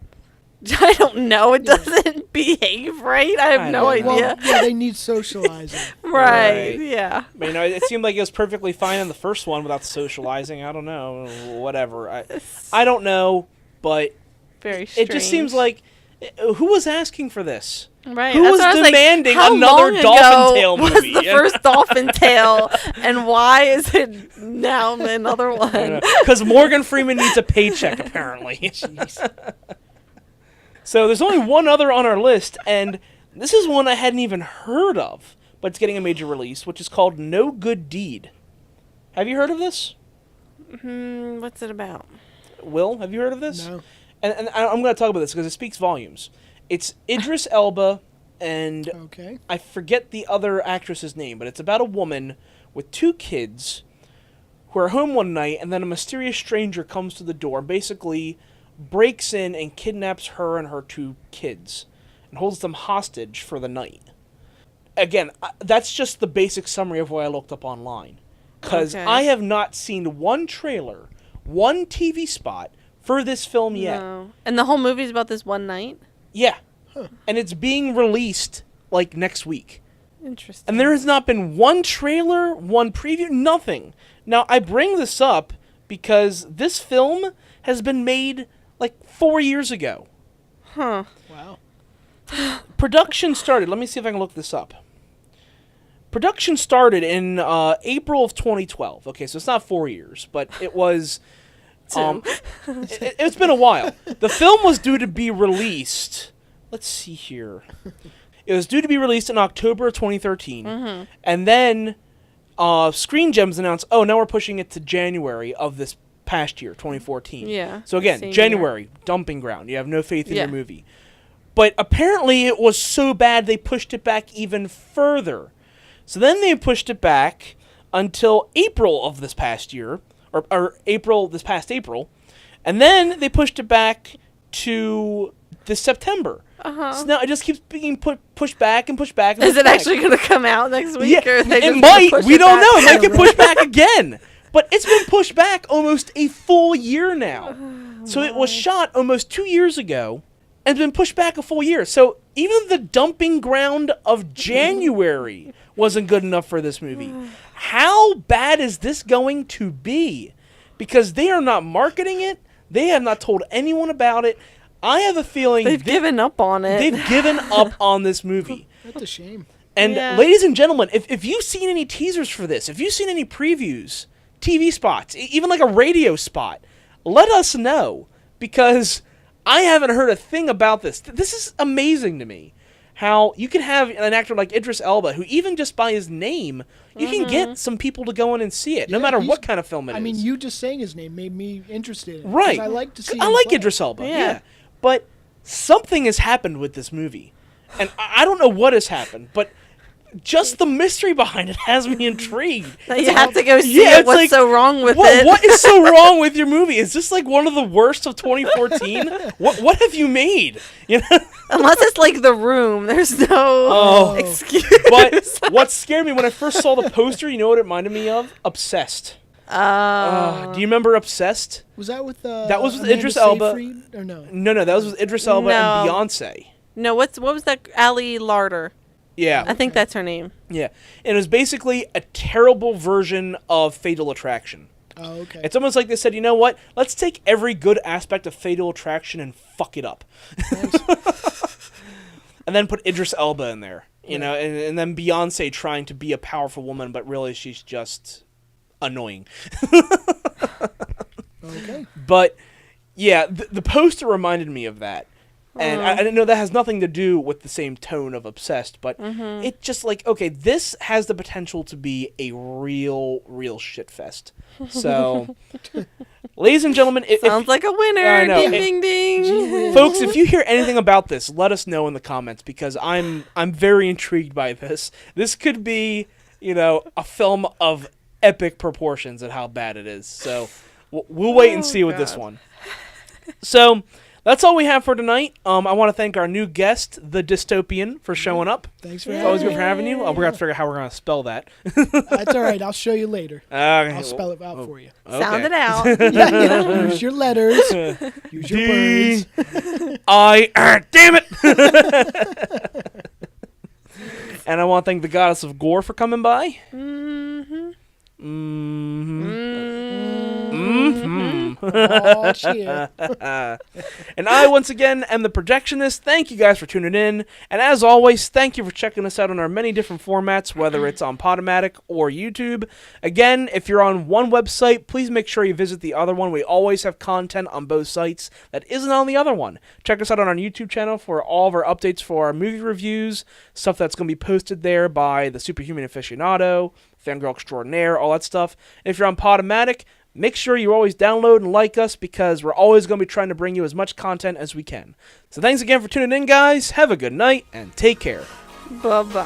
I don't know. It doesn't behave right. I have no idea. Well, yeah, they need socializing. Right. Yeah. But, it seemed like it was perfectly fine in the first one without socializing. I don't know. Whatever. I don't know, but very strange. It just seems like who was asking for this? Right. Who was demanding another dolphin tail movie? Was the first dolphin tail, and why is it now another one? Because Morgan Freeman needs a paycheck, apparently. Jeez. So there's only one other on our list, and this is one I hadn't even heard of, but it's getting a major release, which is called No Good Deed. Have you heard of this? What's it about? Will, have you heard of this? No. And I'm going to talk about this because it speaks volumes. It's Idris Elba, and I forget the other actress's name, but it's about a woman with 2 kids who are home one night, and then a mysterious stranger comes to the door, basically breaks in and kidnaps her and her 2 kids and holds them hostage for the night. Again, that's just the basic summary of what I looked up online. Because I have not seen one trailer, one TV spot for this film yet. No. And the whole movie's about this one night? Yeah. Huh. And it's being released, next week. Interesting. And there has not been one trailer, one preview, nothing. Now, I bring this up because this film has been made 4 years ago. Huh. Wow. Production started. Let me see if I can look this up. Production started in April of 2012. Okay, so it's not 4 years, but it was. It's been a while. The film was due to be released. Let's see here. It was due to be released in October of 2013, and then Screen Gems announced, "Oh, now we're pushing it to January of this past year, 2014." Yeah. So again, January, dumping ground. You have no faith in your movie. But apparently it was so bad they pushed it back even further. So then they pushed it back until April of this past year, or this past April, and then they pushed it back to this September. So now it just keeps being pushed back and pushed back. And Is it actually going to come out next week? Yeah, or they it just might. push We it don't back? know. It might get pushed back again. But it's been pushed back almost a full year now. So it was shot almost 2 years ago and been pushed back a full year. So even the dumping ground of January wasn't good enough for this movie. How bad is this going to be? Because they are not marketing it. They have not told anyone about it. I have a feeling they've given up on it. They've given up on this movie. That's a shame. And ladies and gentlemen, if you've seen any teasers for this, if you've seen any previews, TV spots, even like a radio spot, let us know. Because I haven't heard a thing about this. This is amazing to me. How you can have an actor like Idris Elba, who even just by his name, you can get some people to go in and see it, no matter what kind of film it is. I mean, you just saying his name made me interested in it. Right. I like to see I him like play. Idris Elba, yeah. But something has happened with this movie. And I don't know what has happened, but just the mystery behind it has me intrigued. You have to go see it. What's so wrong with it? What is so wrong with your movie? Is this like one of the worst of 2014? What have you made? You know? Unless it's like The Room, there's no excuse. But what scared me when I first saw the poster, you know what it reminded me of? Obsessed. Do you remember Obsessed? Was that with that was with Amanda Idris Elba? Seyfried, or no? No, that was with Idris Elba and Beyonce. No, what was that? Ali Larder. Yeah. I think that's her name. Yeah. And it was basically a terrible version of Fatal Attraction. Oh, okay. It's almost like they said, you know what? Let's take every good aspect of Fatal Attraction and fuck it up. And then put Idris Elba in there. You know, and then Beyonce trying to be a powerful woman, but really she's just annoying. Okay. But, yeah, the poster reminded me of that. And I didn't know that has nothing to do with the same tone of Obsessed, but it just like, okay, this has the potential to be a real shit fest. So, ladies and gentlemen, sounds like a winner. I know. Ding, ding, ding. Folks, if you hear anything about this, let us know in the comments because I'm very intrigued by this. This could be, you know, a film of epic proportions at how bad it is. So, we'll wait and see with this one. So, that's all we have for tonight. I want to thank our new guest, the Dystopian, for showing up. Thanks for having having Always good me. for having you. We're going to have to figure out how we're going to spell that. That's all right. I'll show you later. Okay. I'll spell it out for you. Okay. Sound it out. Yeah. Use your letters. Use your words. Damn it! And I want to thank the goddess of gore for coming by. Oh, cheer. And I, once again, am the projectionist. Thank you guys for tuning in. And as always, thank you for checking us out on our many different formats, whether it's on Podomatic or YouTube. Again, if you're on one website, please make sure you visit the other one. We always have content on both sites that isn't on the other one. Check us out on our YouTube channel for all of our updates for our movie reviews, stuff that's going to be posted there by the Superhuman Aficionado, Fangirl Extraordinaire, all that stuff. And if you're on Podomatic, make sure you always download and like us because we're always going to be trying to bring you as much content as we can. So thanks again for tuning in, guys. Have a good night and take care. Bye-bye.